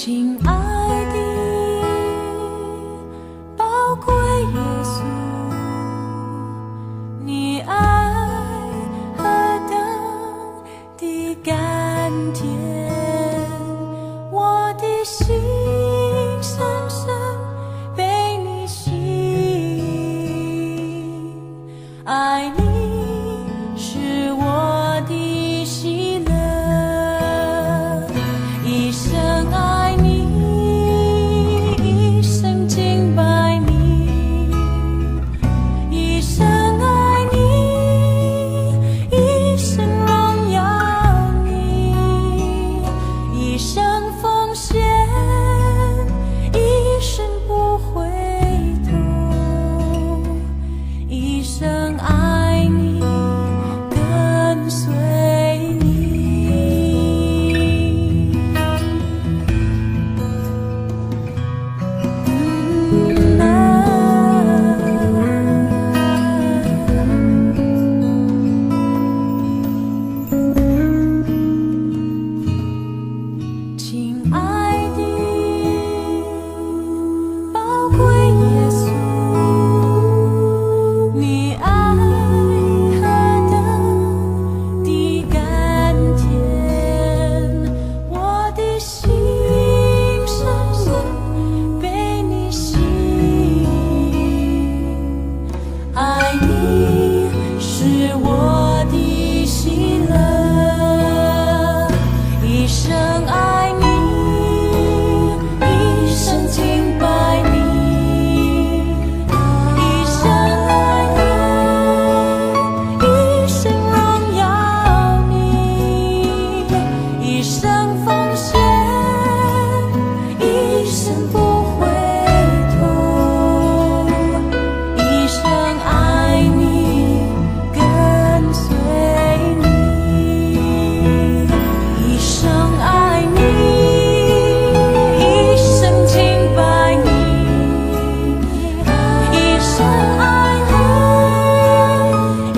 亲爱的宝贵耶稣，你爱何等的甘甜，我的心深深被你吸引，爱你是我的喜乐，一生爱你，一生敬拜你，一生爱你，一生荣耀你，一生奉献，一生不回头，一生爱你，跟随你。亲爱的宝贵耶稣，你爱何等的甘甜，我的心深深被你吸引，爱你是我的喜乐，一生爱你，一生敬拜你，一生爱你，一生荣耀你，一生奉献，一生不回头，一生爱你，跟随你，一生爱你，一生敬拜你，一生爱你，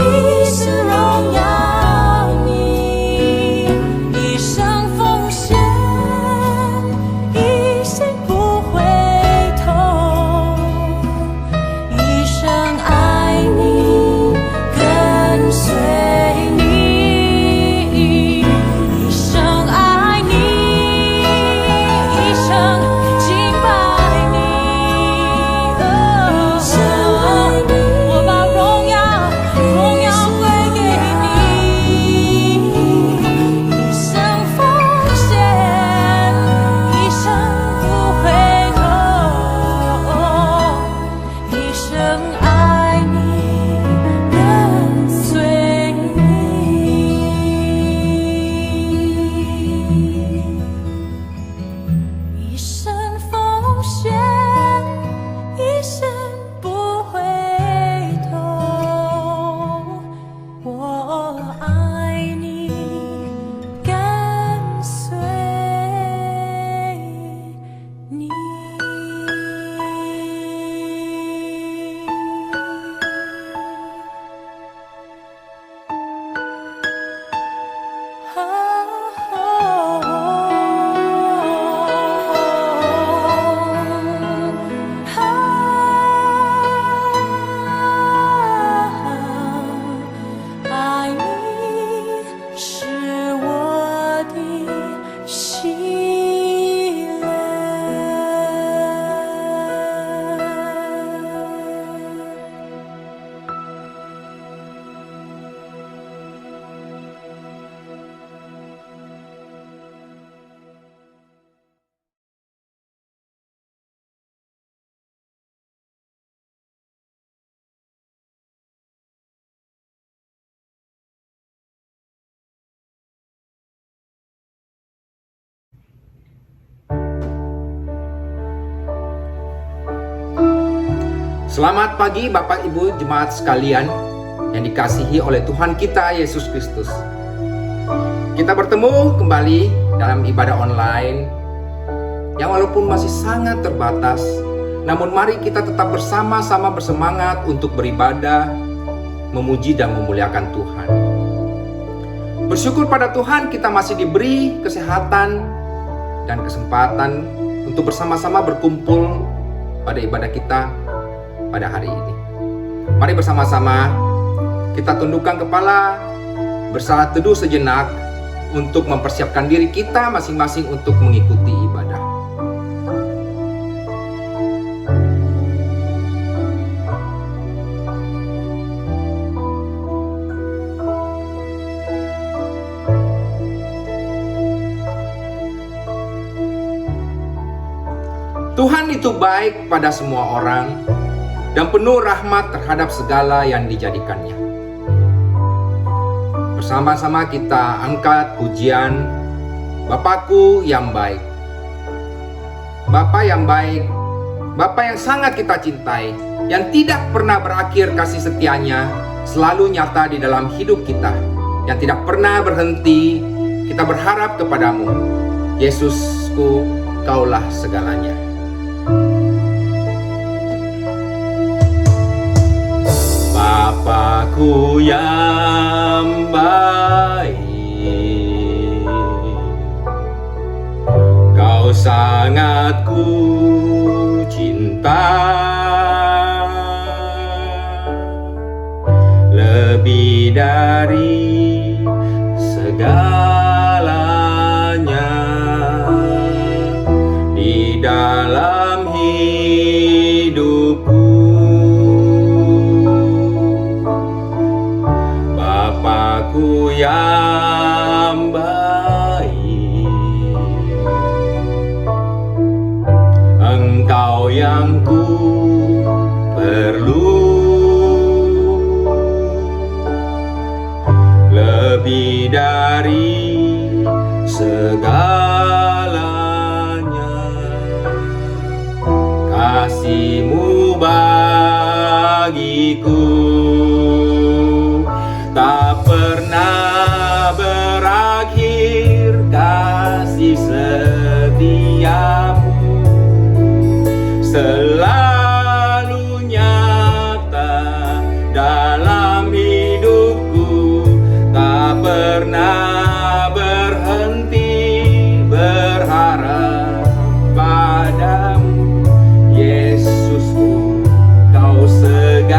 一生荣耀你，一生奉献，一生不回头，一生爱你，跟随你，一生爱你，一生敬拜你，一生爱你，我把荣耀归给你，一生奉献，一生不回头，一生爱你，跟随你，一生奉献，一生不回头，我爱你，跟随你。爱你是我的喜乐。Selamat pagi Bapak Ibu Jemaat sekalian yang dikasihi oleh Tuhan kita Yesus Kristus. Kita bertemu kembali dalam ibadah online yang walaupun masih sangat terbatas, namun mari kita tetap bersama-sama bersemangat untuk beribadah, memuji dan memuliakan Tuhan. Bersyukur pada Tuhan kita masih diberi kesehatan dan kesempatan untuk bersama-sama berkumpul pada ibadah kita pada hari ini. Mari bersama-sama kita tundukkan kepala, bersalat teduh sejenak untuk mempersiapkan diri kita masing-masing untuk mengikuti ibadah. Tuhan itu baik pada semua orang dan penuh rahmat terhadap segala yang dijadikannya. Bersama-sama kita angkat pujian Bapakku yang baik. Bapa yang baik, Bapa yang sangat kita cintai, yang tidak pernah berakhir kasih setianya, selalu nyata di dalam hidup kita, yang tidak pernah berhenti. Kita berharap kepadamu, Yesusku, Kaulah segalanya. Bapakku yang baik, Kau sangat ku cinta, lebih dari segalanya di dalam hidupku. Bapakku yang baik, Engkau yang ku perlu, lebih dari segalanya. Kasih-Mu bagiku tak pernah berakhir, kasih setiamu selalu nyata dalam hidupku, tak pernah berhenti berharap padamu, Yesusku, Kau segalanya.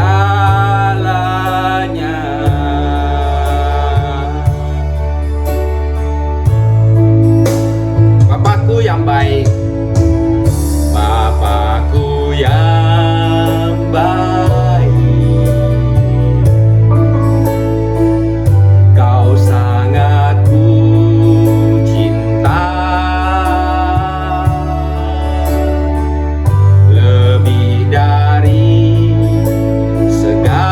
Bapakku yang baik, Bapakku yang baik, Kau sangat ku cinta, lebih dari segalanya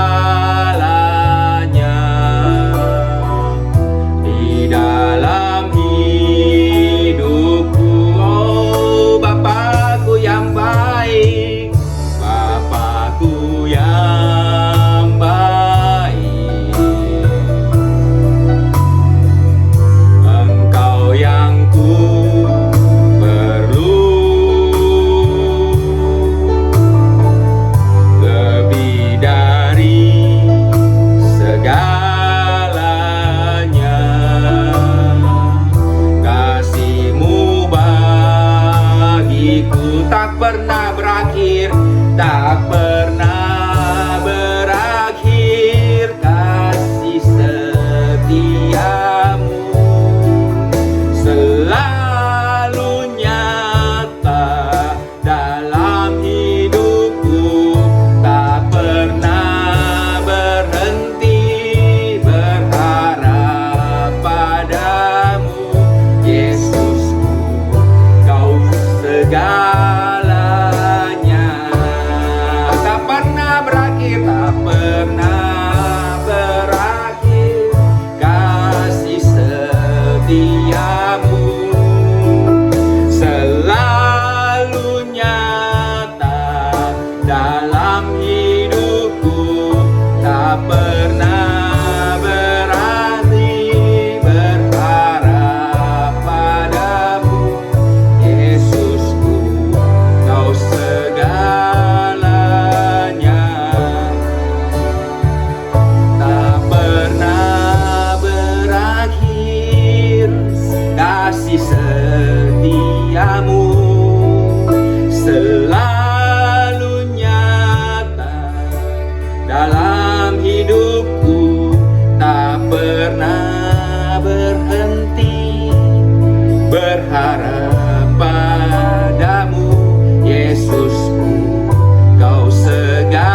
di dalam hidupku. Oh, Bapakku yang baik, Bapakku yang baik, Engkau yang ku perlu, lebih dari segalanya. Kasih-Mu bagiku tak pernah berakhir, tak pernah berakhir, kasih setiamu selalu nyata dalam hidupku, tak pernah berhenti berharap padamu, Yesusku, Kau segalanya. berharap padamu, Yesusku, Kau segalanya.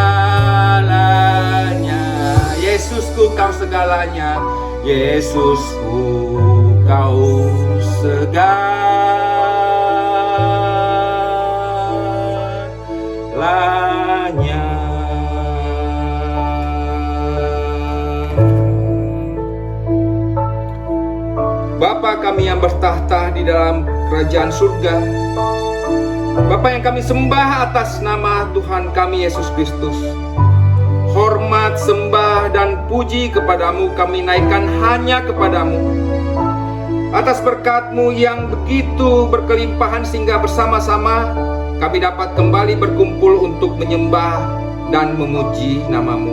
Yesusku, Kau segalanya. Yesusku, Kau segalanya. Bapa kami yang bertahta di dalam kerajaan surga, Bapa yang kami sembah atas nama Tuhan kami Yesus Kristus, hormat, sembah, dan puji kepadamu kami naikkan hanya kepadamu. Atas berkat-Mu yang begitu berkelimpahan sehingga bersama-sama kami dapat kembali berkumpul untuk menyembah dan memuji nama-Mu.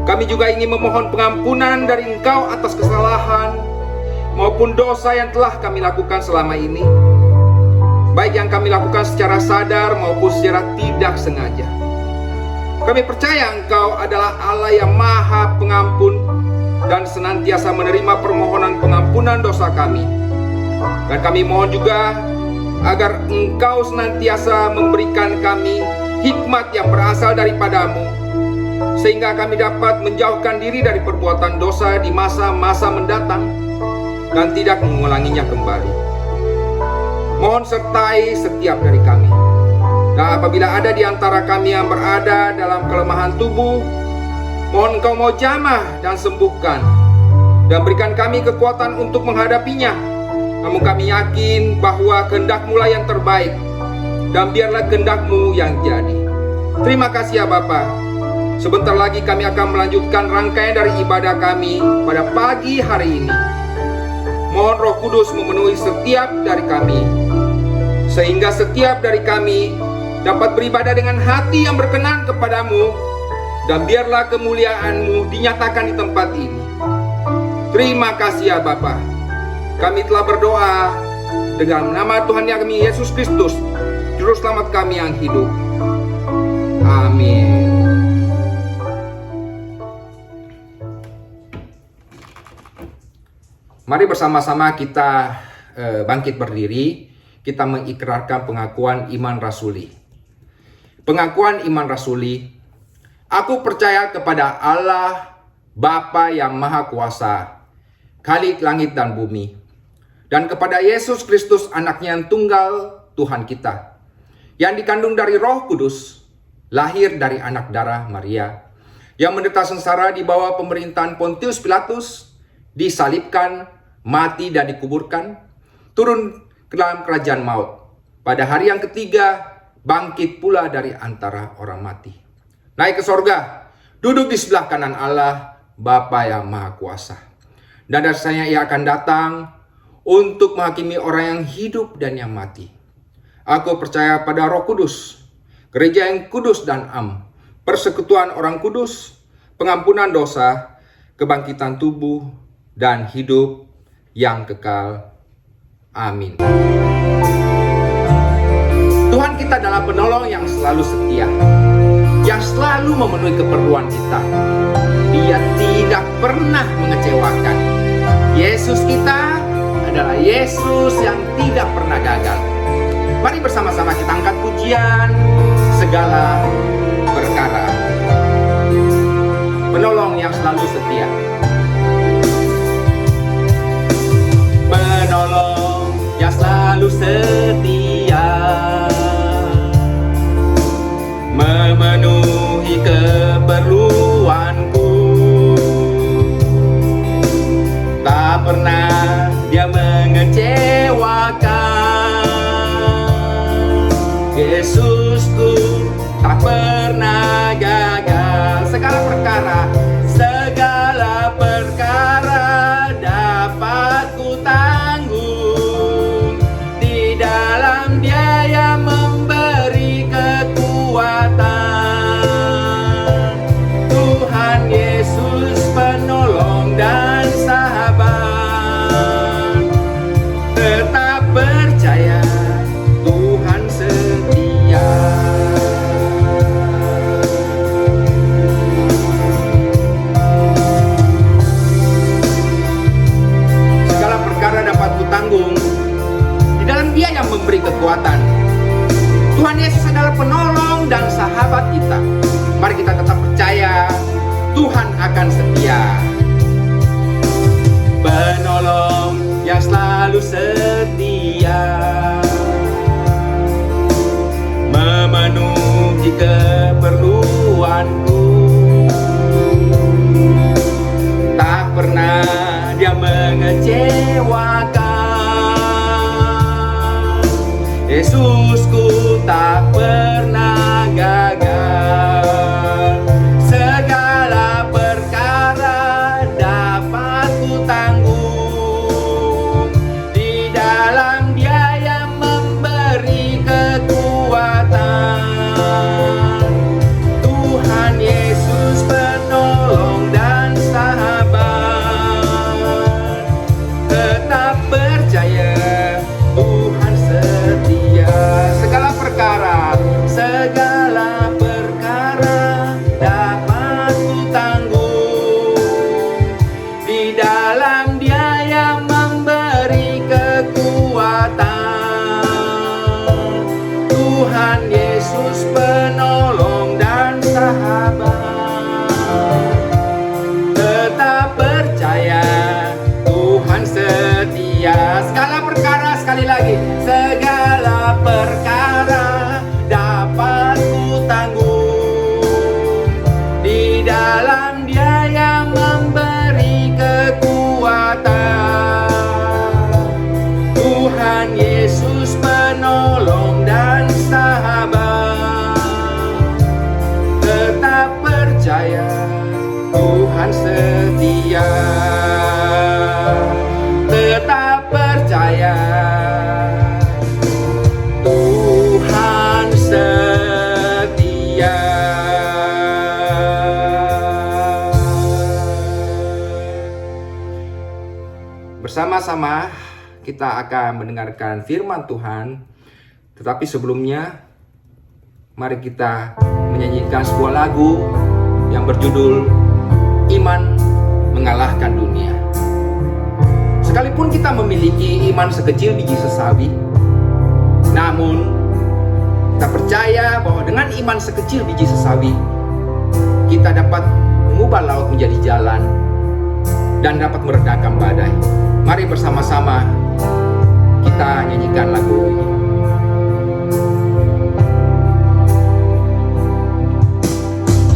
Kami juga ingin memohon pengampunan dari Engkau atas kesalahan maupun dosa yang telah kami lakukan selama ini, baik yang kami lakukan secara sadar maupun secara tidak sengaja. Kami percaya Engkau adalah Allah yang Maha Pengampun dan senantiasa menerima permohonan pengampunan dosa kami. Dan kami mohon juga agar Engkau senantiasa memberikan kami hikmat yang berasal daripadamu, sehingga kami dapat menjauhkan diri dari perbuatan dosa di masa-masa mendatang dan tidak mengulanginya kembali. Mohon sertai setiap dari kami. Dan apabila ada di antara kami yang berada dalam kelemahan tubuh, mohon Engkau mau jamah dan sembuhkan, dan berikan kami kekuatan untuk menghadapinya. Namun kami yakin bahwa kehendak-Mu lah yang terbaik, dan biarlah kehendak-Mu yang jadi. Terima kasih ya Bapa. Sebentar lagi kami akan melanjutkan rangkaian dari ibadah kami pada pagi hari ini. Mohon Roh Kudus memenuhi setiap dari kami, sehingga setiap dari kami dapat beribadah dengan hati yang berkenan kepadamu, dan biarlah kemuliaan-Mu dinyatakan di tempat ini. Terima kasih ya Bapa. Kami telah berdoa dengan nama Tuhan yang kami Yesus Kristus, Juru Selamat kami yang hidup. Amin. Mari bersama-sama kita bangkit berdiri. Kita mengikrarkan pengakuan iman rasuli. Pengakuan iman rasuli. Aku percaya kepada Allah, Bapa yang Maha Kuasa, Khalik langit dan bumi, dan kepada Yesus Kristus, Anaknya yang tunggal, Tuhan kita, yang dikandung dari Roh Kudus, lahir dari anak darah Maria, yang menderita sengsara di bawah pemerintahan Pontius Pilatus, disalibkan, mati dan dikuburkan, turun ke dalam kerajaan maut. Pada hari yang ketiga, bangkit pula dari antara orang mati, naik ke sorga, duduk di sebelah kanan Allah, Bapa yang Maha Kuasa. Dan dari sana Ia akan datang untuk menghakimi orang yang hidup dan yang mati. Aku percaya pada Roh Kudus, gereja yang kudus dan am, persekutuan orang kudus, pengampunan dosa, kebangkitan tubuh, dan hidup yang kekal. Amin. Tuhan kita adalah penolong yang selalu setia, yang selalu memenuhi keperluan kita. Dia tidak pernah mengecewakan. Yesus kita adalah Yesus yang tidak pernah gagal. Mari bersama-sama kita angkat pujian segala perkara. Penolong yang selalu setia. Penolong yang selalu setia, memenuhi keperluanku. Tak pernah Dia mengecewakan. Yesusku tak pernah gagal. Segala perkara dapat ku tanggung di dalam Dia yang memberi kekuatan. Tuhan Yesus penolong dan sahabat. Tetap percaya Tuhan setia. Tuhan Yesus adalah penolong dan sahabat kita. Mari kita tetap percaya Tuhan akan setia. Penolong yang selalu setia, memenuhi keperluanku. Tak pernah dia mengecewakan. Yesusku tak pernah gagal. Segala perkara dapat ku tanggung di dalam Dia yang memberi kekuatan. Tuhan Yesus penolong dan sahabat. Tetap percaya Tuhan setia. Segala perkara dapat ku tanggung di dalam Dia yang memberi kekuatan. Tuhan Yesus penolong dan sahabat. Tetap percaya Tuhan setia. Segala perkara, sekali lagi, segala perkara dapat ku tanggung di dalam Dia yang memberi kekuatan. Tuhan Yesus penolong dan sahabat. Tetap percaya Tuhan setia. Tetap percaya Tuhan setia. Bersama-sama kita akan mendengarkan firman Tuhan. Tetapi sebelumnya, mari kita menyanyikan sebuah lagu yang berjudul Iman Mengalahkan Dunia. Sekalipun kita memiliki iman sekecil biji sesawi, namun kita percaya bahwa dengan iman sekecil biji sesawi, kita dapat mengubah laut menjadi jalan dan dapat meredakan badai. Mari bersama-sama kita nyanyikan lagu ini.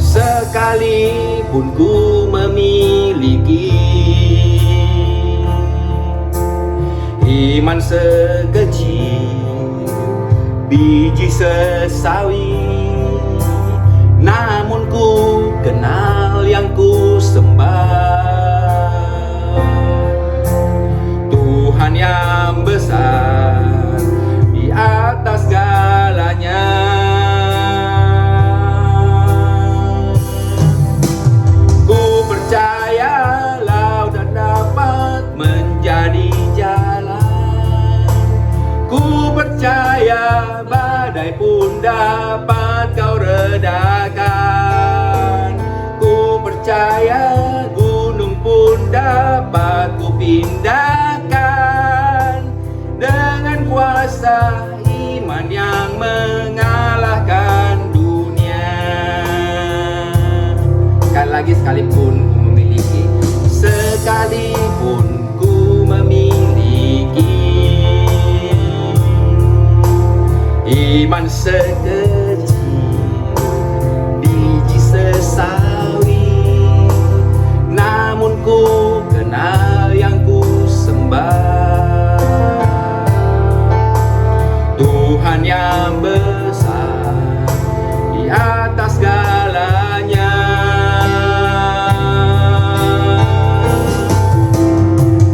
Sekalipun ku memiliki iman sekecil biji sesawi, namun ku kenal yang ku sembah, Tuhan yang besar di atas segalanya. Ku percaya laut dapat menjadi jalan. Ku percaya badai pun dapat kau redakan. Ku percaya gunung pun dapat ku pindahkan dengan kuasa iman yang mengalahkan dunia. Sekali lagi, sekalipun ku memiliki, sekalipun ku memiliki iman sekecil biji sesawi, namun ku kenal yang ku sembah, Tuhan yang besar di atas segalanya.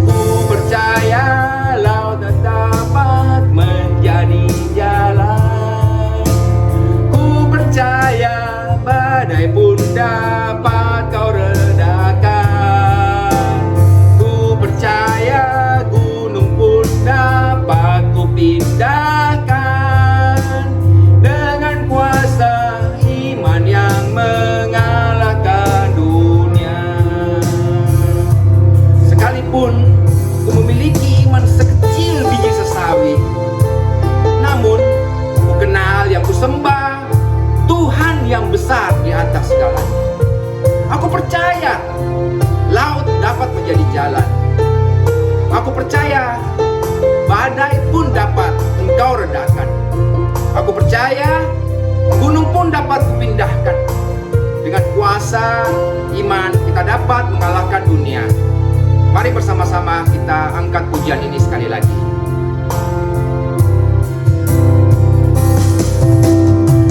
Ku percaya laut dapat menjadi jalan. Ku percaya badai pun dapat kau redakan. Ku percaya gunung pun dapat ku pindahkan dengan kuasa iman yang percaya, gunung pun dapat kupindahkan. Dengan kuasa iman kita dapat mengalahkan dunia. Mari bersama-sama kita angkat pujian ini sekali lagi.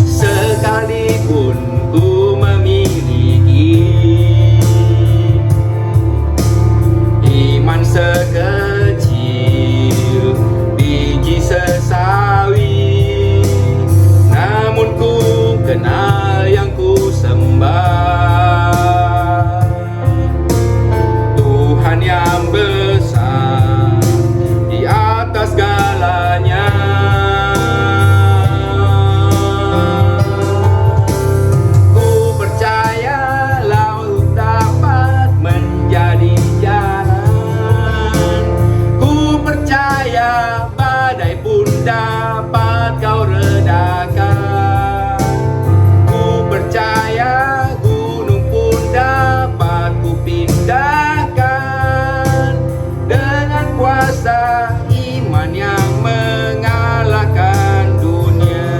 Sekalipun ku memiliki iman sekecil biji sesawi, namun ku kenal yang ku sembah, Tuhan yang besar di atas segalanya. Ku percaya laut dapat menjadi jalan, ku percaya badai pun dapat kau redakan, ku percaya gunung pun dapat ku pindahkan, dengan kuasa iman yang mengalahkan dunia.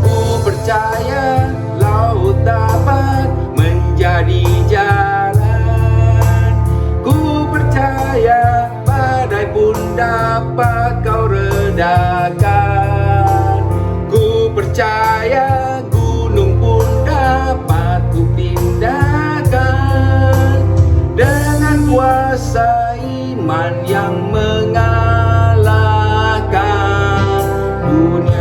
Ku percaya laut dapat menjadi jalan, ku percaya badai pun dapat kau redakan, ku percaya gunung pun dapat ku pindahkan, dengan kuasa iman yang mengalahkan dunia.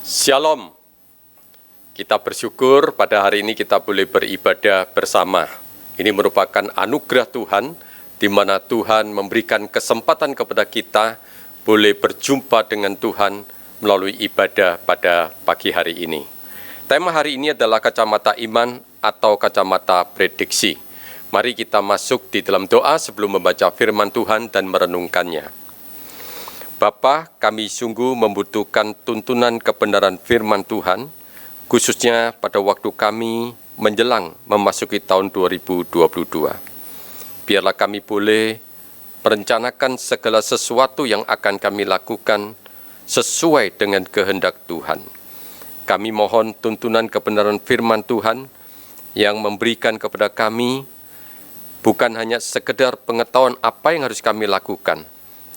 Shalom. Kita bersyukur pada hari ini kita boleh beribadah bersama. Ini merupakan anugerah Tuhan, di mana Tuhan memberikan kesempatan kepada kita boleh berjumpa dengan Tuhan melalui ibadah pada pagi hari ini. Tema hari ini adalah kacamata iman atau kacamata prediksi. Mari kita masuk di dalam doa sebelum membaca firman Tuhan dan merenungkannya. Bapa, kami sungguh membutuhkan tuntunan kebenaran firman Tuhan, khususnya pada waktu kami menjelang memasuki tahun 2022. Biarlah kami boleh merencanakan segala sesuatu yang akan kami lakukan sesuai dengan kehendak Tuhan. Kami mohon tuntunan kebenaran firman Tuhan yang memberikan kepada kami bukan hanya sekedar pengetahuan apa yang harus kami lakukan,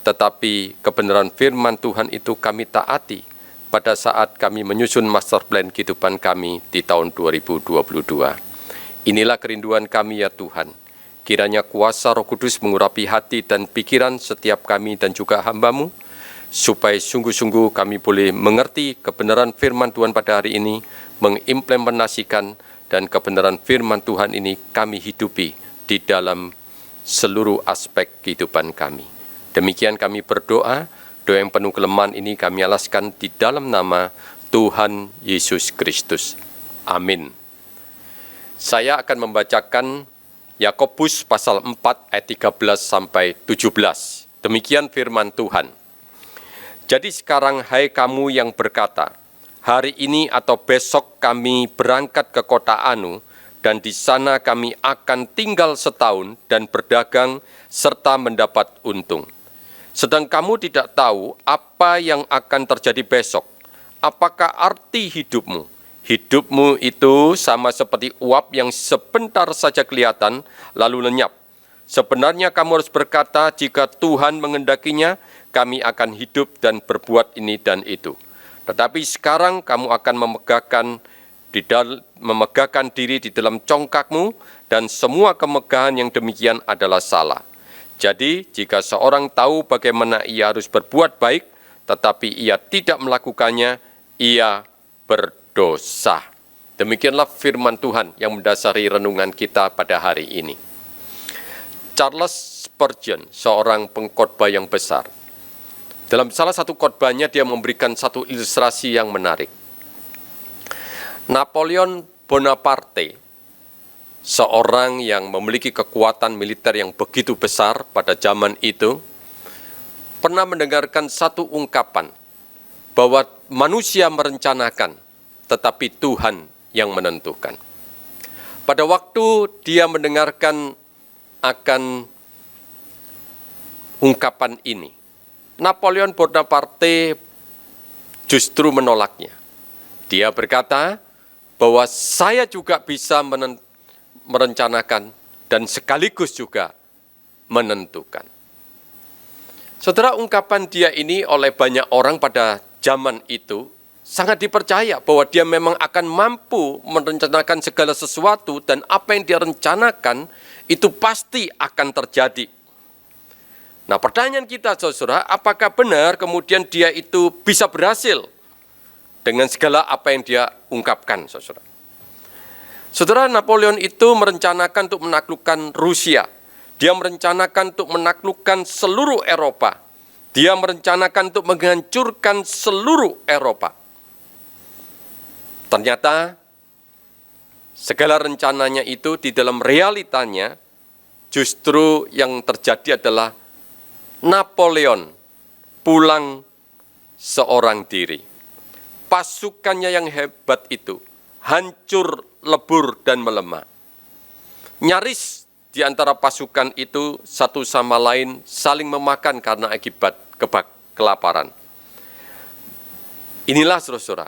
tetapi kebenaran firman Tuhan itu kami taati pada saat kami menyusun master plan kehidupan kami di tahun 2022. Inilah kerinduan kami ya Tuhan. Kiranya kuasa Roh Kudus mengurapi hati dan pikiran setiap kami dan juga hamba-Mu, supaya sungguh-sungguh kami boleh mengerti kebenaran firman Tuhan pada hari ini, mengimplementasikan, dan kebenaran firman Tuhan ini kami hidupi di dalam seluruh aspek kehidupan kami. Demikian kami berdoa, doa yang penuh kelemahan ini kami alaskan di dalam nama Tuhan Yesus Kristus. Amin. Saya akan membacakan Yakobus pasal 4 ayat 13 sampai 17. Demikian firman Tuhan. Jadi sekarang hai kamu yang berkata, hari ini atau besok kami berangkat ke kota Anu, dan di sana kami akan tinggal setahun dan berdagang serta mendapat untung. Sedang kamu tidak tahu apa yang akan terjadi besok. Apakah arti hidupmu? Hidupmu itu sama seperti uap yang sebentar saja kelihatan, lalu lenyap. Sebenarnya kamu harus berkata, jika Tuhan mengendakinya, kami akan hidup dan berbuat ini dan itu. Tetapi sekarang kamu akan memegahkan diri di dalam congkakmu, dan semua kemegahan yang demikian adalah salah. Jadi, jika seorang tahu bagaimana ia harus berbuat baik, tetapi ia tidak melakukannya, ia berdosa. Demikianlah firman Tuhan yang mendasari renungan kita pada hari ini. Charles Spurgeon, seorang pengkhotbah yang besar. Dalam salah satu khotbahnya, dia memberikan satu ilustrasi yang menarik. Napoleon Bonaparte, seorang yang memiliki kekuatan militer yang begitu besar pada zaman itu, pernah mendengarkan satu ungkapan bahwa manusia merencanakan, tetapi Tuhan yang menentukan. Pada waktu dia mendengarkan akan ungkapan ini, Napoleon Bonaparte justru menolaknya. Dia berkata bahwa saya juga bisa merencanakan dan sekaligus juga menentukan. Saudara, ungkapan dia ini oleh banyak orang pada zaman itu sangat dipercaya bahwa dia memang akan mampu merencanakan segala sesuatu dan apa yang dia rencanakan itu pasti akan terjadi. Nah, pertanyaan kita, saudara, apakah benar kemudian dia itu bisa berhasil dengan segala apa yang dia ungkapkan, saudara? Saudara, Napoleon itu merencanakan untuk menaklukkan Rusia. Dia merencanakan untuk menaklukkan seluruh Eropa. Dia merencanakan untuk menghancurkan seluruh Eropa. Ternyata segala rencananya itu di dalam realitanya justru yang terjadi adalah Napoleon pulang seorang diri. Pasukannya yang hebat itu hancur, lebur, dan melemah. Nyaris di antara pasukan itu satu sama lain saling memakan karena akibat kelaparan. Inilah saudara,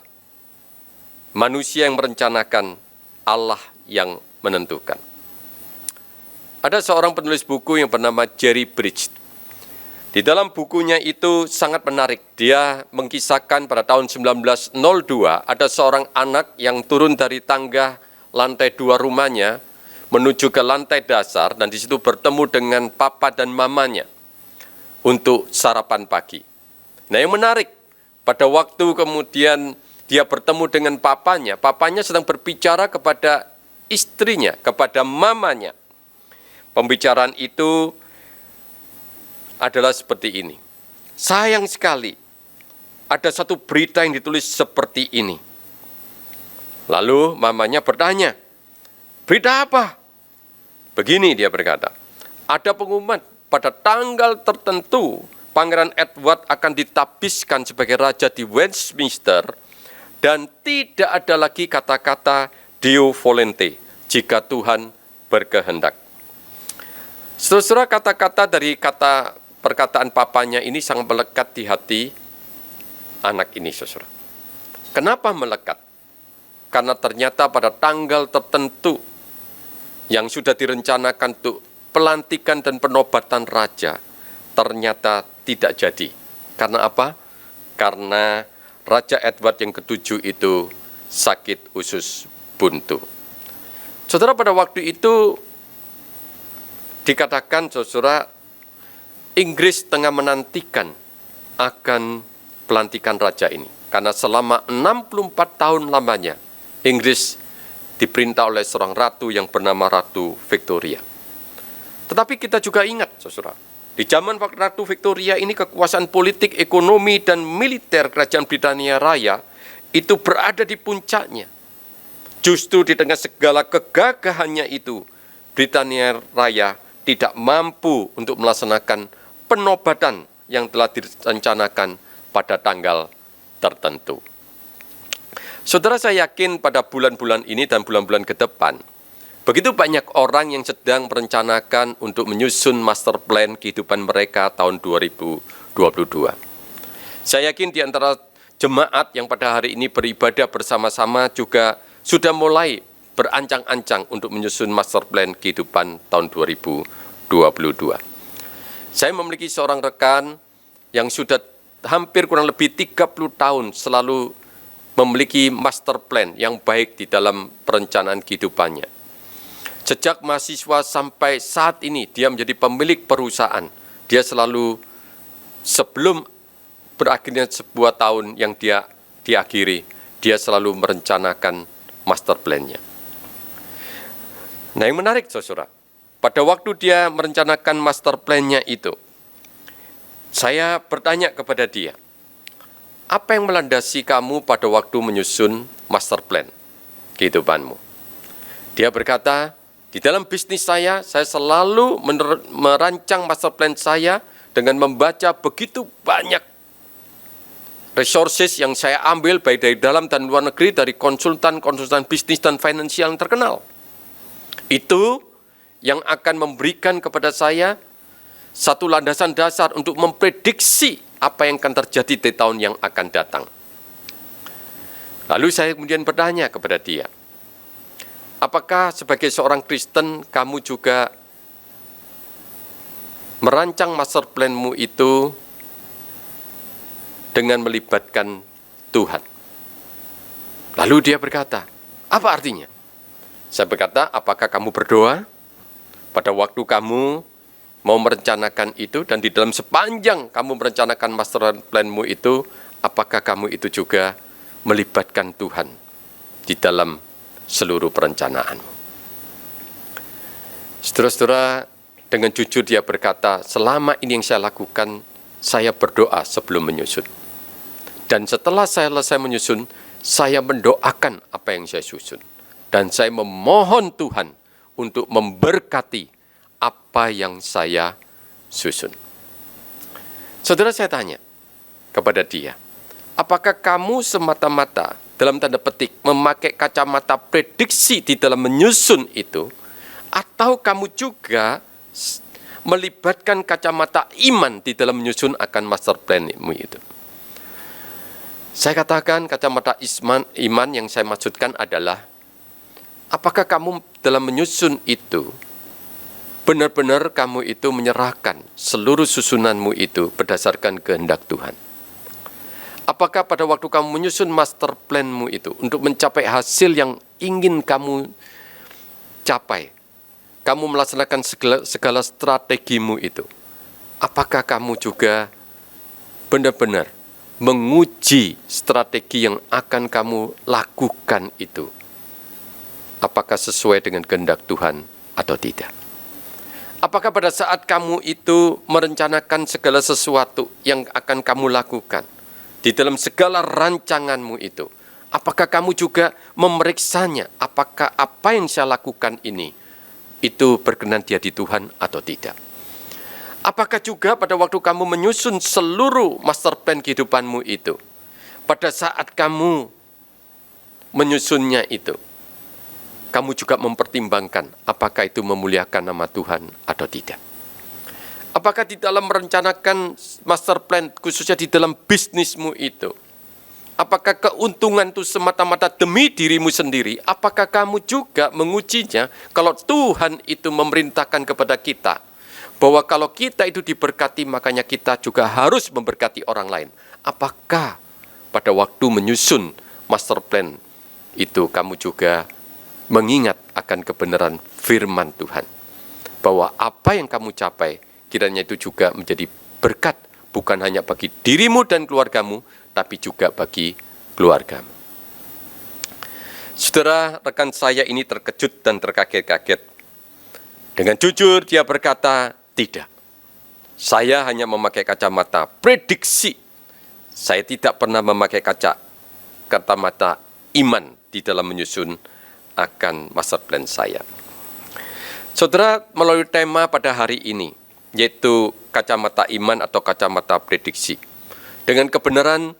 manusia yang merencanakan, Allah yang menentukan. Ada seorang penulis buku yang bernama Jerry Bridges. Di dalam bukunya itu sangat menarik. Dia mengkisahkan pada tahun 1902 ada seorang anak yang turun dari tangga lantai 2 rumahnya menuju ke lantai dasar dan di situ bertemu dengan papa dan mamanya untuk sarapan pagi. Nah, yang menarik, pada waktu kemudian dia bertemu dengan papanya sedang berbicara kepada istrinya, kepada mamanya. Pembicaraan itu adalah seperti ini. Sayang sekali, ada satu berita yang ditulis seperti ini. Lalu mamanya bertanya, berita apa? Begini dia berkata, ada pengumuman pada tanggal tertentu Pangeran Edward akan ditabiskan sebagai raja di Westminster dan tidak ada lagi kata-kata Deo volente, jika Tuhan berkehendak. Saudara, kata-kata dari perkataan papanya ini sangat melekat di hati anak ini, saudara. Kenapa melekat? Karena ternyata pada tanggal tertentu yang sudah direncanakan untuk pelantikan dan penobatan raja, ternyata tidak jadi. Karena apa? Karena Raja Edward yang ke-7 itu sakit usus buntu. Saudara, pada waktu itu dikatakan, saudara, Inggris tengah menantikan akan pelantikan raja ini. Karena selama 64 tahun lamanya, Inggris diperintah oleh seorang ratu yang bernama Ratu Victoria. Tetapi kita juga ingat, saudara, di zaman Ratu Victoria ini kekuasaan politik, ekonomi, dan militer Kerajaan Britania Raya itu berada di puncaknya. Justru di tengah segala kegagahannya itu, Britania Raya tidak mampu untuk melaksanakan penobatan yang telah direncanakan pada tanggal tertentu. Saudara, saya yakin pada bulan-bulan ini dan bulan-bulan ke depan, begitu banyak orang yang sedang merencanakan untuk menyusun master plan kehidupan mereka tahun 2022. Saya yakin di antara jemaat yang pada hari ini beribadah bersama-sama juga sudah mulai berancang-ancang untuk menyusun master plan kehidupan tahun 2022. Saya memiliki seorang rekan yang sudah hampir kurang lebih 30 tahun selalu memiliki master plan yang baik di dalam perencanaan kehidupannya. Sejak mahasiswa sampai saat ini, dia menjadi pemilik perusahaan. Dia selalu, sebelum berakhirnya sebuah tahun yang dia diakhiri, dia selalu merencanakan master plan-nya. Nah, yang menarik, saudara, pada waktu dia merencanakan master plan-nya itu, saya bertanya kepada dia, apa yang melandasi kamu pada waktu menyusun master plan kehidupanmu? Dia berkata, di dalam bisnis saya selalu merancang master plan saya dengan membaca begitu banyak resources yang saya ambil baik dari dalam dan luar negeri, dari konsultan bisnis dan finansial yang terkenal. Itu yang akan memberikan kepada saya satu landasan dasar untuk memprediksi apa yang akan terjadi di tahun yang akan datang. Lalu saya kemudian bertanya kepada dia, apakah sebagai seorang Kristen kamu juga merancang master plan-mu itu dengan melibatkan Tuhan? Lalu dia berkata, apa artinya? Saya berkata, apakah kamu berdoa pada waktu kamu mau merencanakan itu, dan di dalam sepanjang kamu merencanakan master plan-mu itu, apakah kamu itu juga melibatkan Tuhan di dalam seluruh perencanaanmu? Saudara-saudara, dengan jujur dia berkata, selama ini yang saya lakukan, saya berdoa sebelum menyusun. Dan setelah saya selesai menyusun, saya mendoakan apa yang saya susun. Dan saya memohon Tuhan untuk memberkati apa yang saya susun. Saudara, saya tanya kepada dia, apakah kamu semata-mata dalam tanda petik memakai kacamata prediksi di dalam menyusun itu, atau kamu juga melibatkan kacamata iman di dalam menyusun akan master plan-mu itu? Saya katakan kacamata iman yang saya maksudkan adalah, apakah kamu dalam menyusun itu, benar-benar kamu itu menyerahkan seluruh susunanmu itu berdasarkan kehendak Tuhan? Apakah pada waktu kamu menyusun master plan-mu itu untuk mencapai hasil yang ingin kamu capai, kamu melaksanakan segala strategimu itu, apakah kamu juga benar-benar menguji strategi yang akan kamu lakukan itu, apakah sesuai dengan kehendak Tuhan atau tidak? Apakah pada saat kamu itu merencanakan segala sesuatu yang akan kamu lakukan di dalam segala rancanganmu itu, apakah kamu juga memeriksanya, apakah apa yang saya lakukan ini itu berkenan di hati Tuhan atau tidak? Apakah juga pada waktu kamu menyusun seluruh master plan kehidupanmu itu, pada saat kamu menyusunnya itu, kamu juga mempertimbangkan apakah itu memuliakan nama Tuhan atau tidak? Apakah di dalam merencanakan master plan, khususnya di dalam bisnismu itu, apakah keuntungan itu semata-mata demi dirimu sendiri? Apakah kamu juga mengujinya kalau Tuhan itu memerintahkan kepada kita bahwa kalau kita itu diberkati, makanya kita juga harus memberkati orang lain? Apakah pada waktu menyusun master plan itu kamu juga mengingat akan kebenaran firman Tuhan, bahwa apa yang kamu capai kiranya itu juga menjadi berkat bukan hanya bagi dirimu dan keluargamu, tapi juga bagi keluargamu? Saudara, rekan saya ini terkejut dan terkaget-kaget. Dengan jujur dia berkata, tidak, saya hanya memakai kacamata prediksi. Saya tidak pernah memakai kacamata iman di dalam menyusun akan master plan saya. Saudara, melalui tema pada hari ini, yaitu kacamata iman atau kacamata prediksi, dengan kebenaran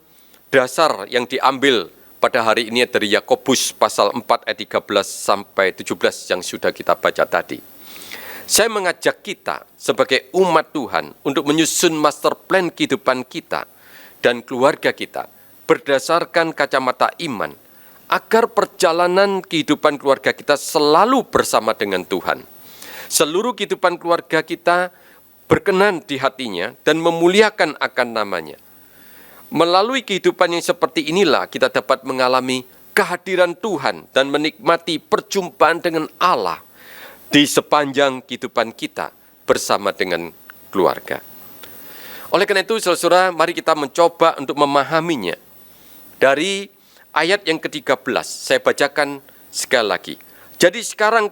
dasar yang diambil pada hari ini dari Yakobus pasal 4 ayat 13 sampai 17 yang sudah kita baca tadi. Saya mengajak kita sebagai umat Tuhan untuk menyusun master plan kehidupan kita dan keluarga kita berdasarkan kacamata iman, agar perjalanan kehidupan keluarga kita selalu bersama dengan Tuhan. Seluruh kehidupan keluarga kita berkenan di hatinya dan memuliakan akan namanya. Melalui kehidupan yang seperti inilah kita dapat mengalami kehadiran Tuhan dan menikmati perjumpaan dengan Allah di sepanjang kehidupan kita bersama dengan keluarga. Oleh karena itu, saudara-saudara, mari kita mencoba untuk memahaminya. Dari ayat yang ke-13, saya bacakan sekali lagi. Jadi sekarang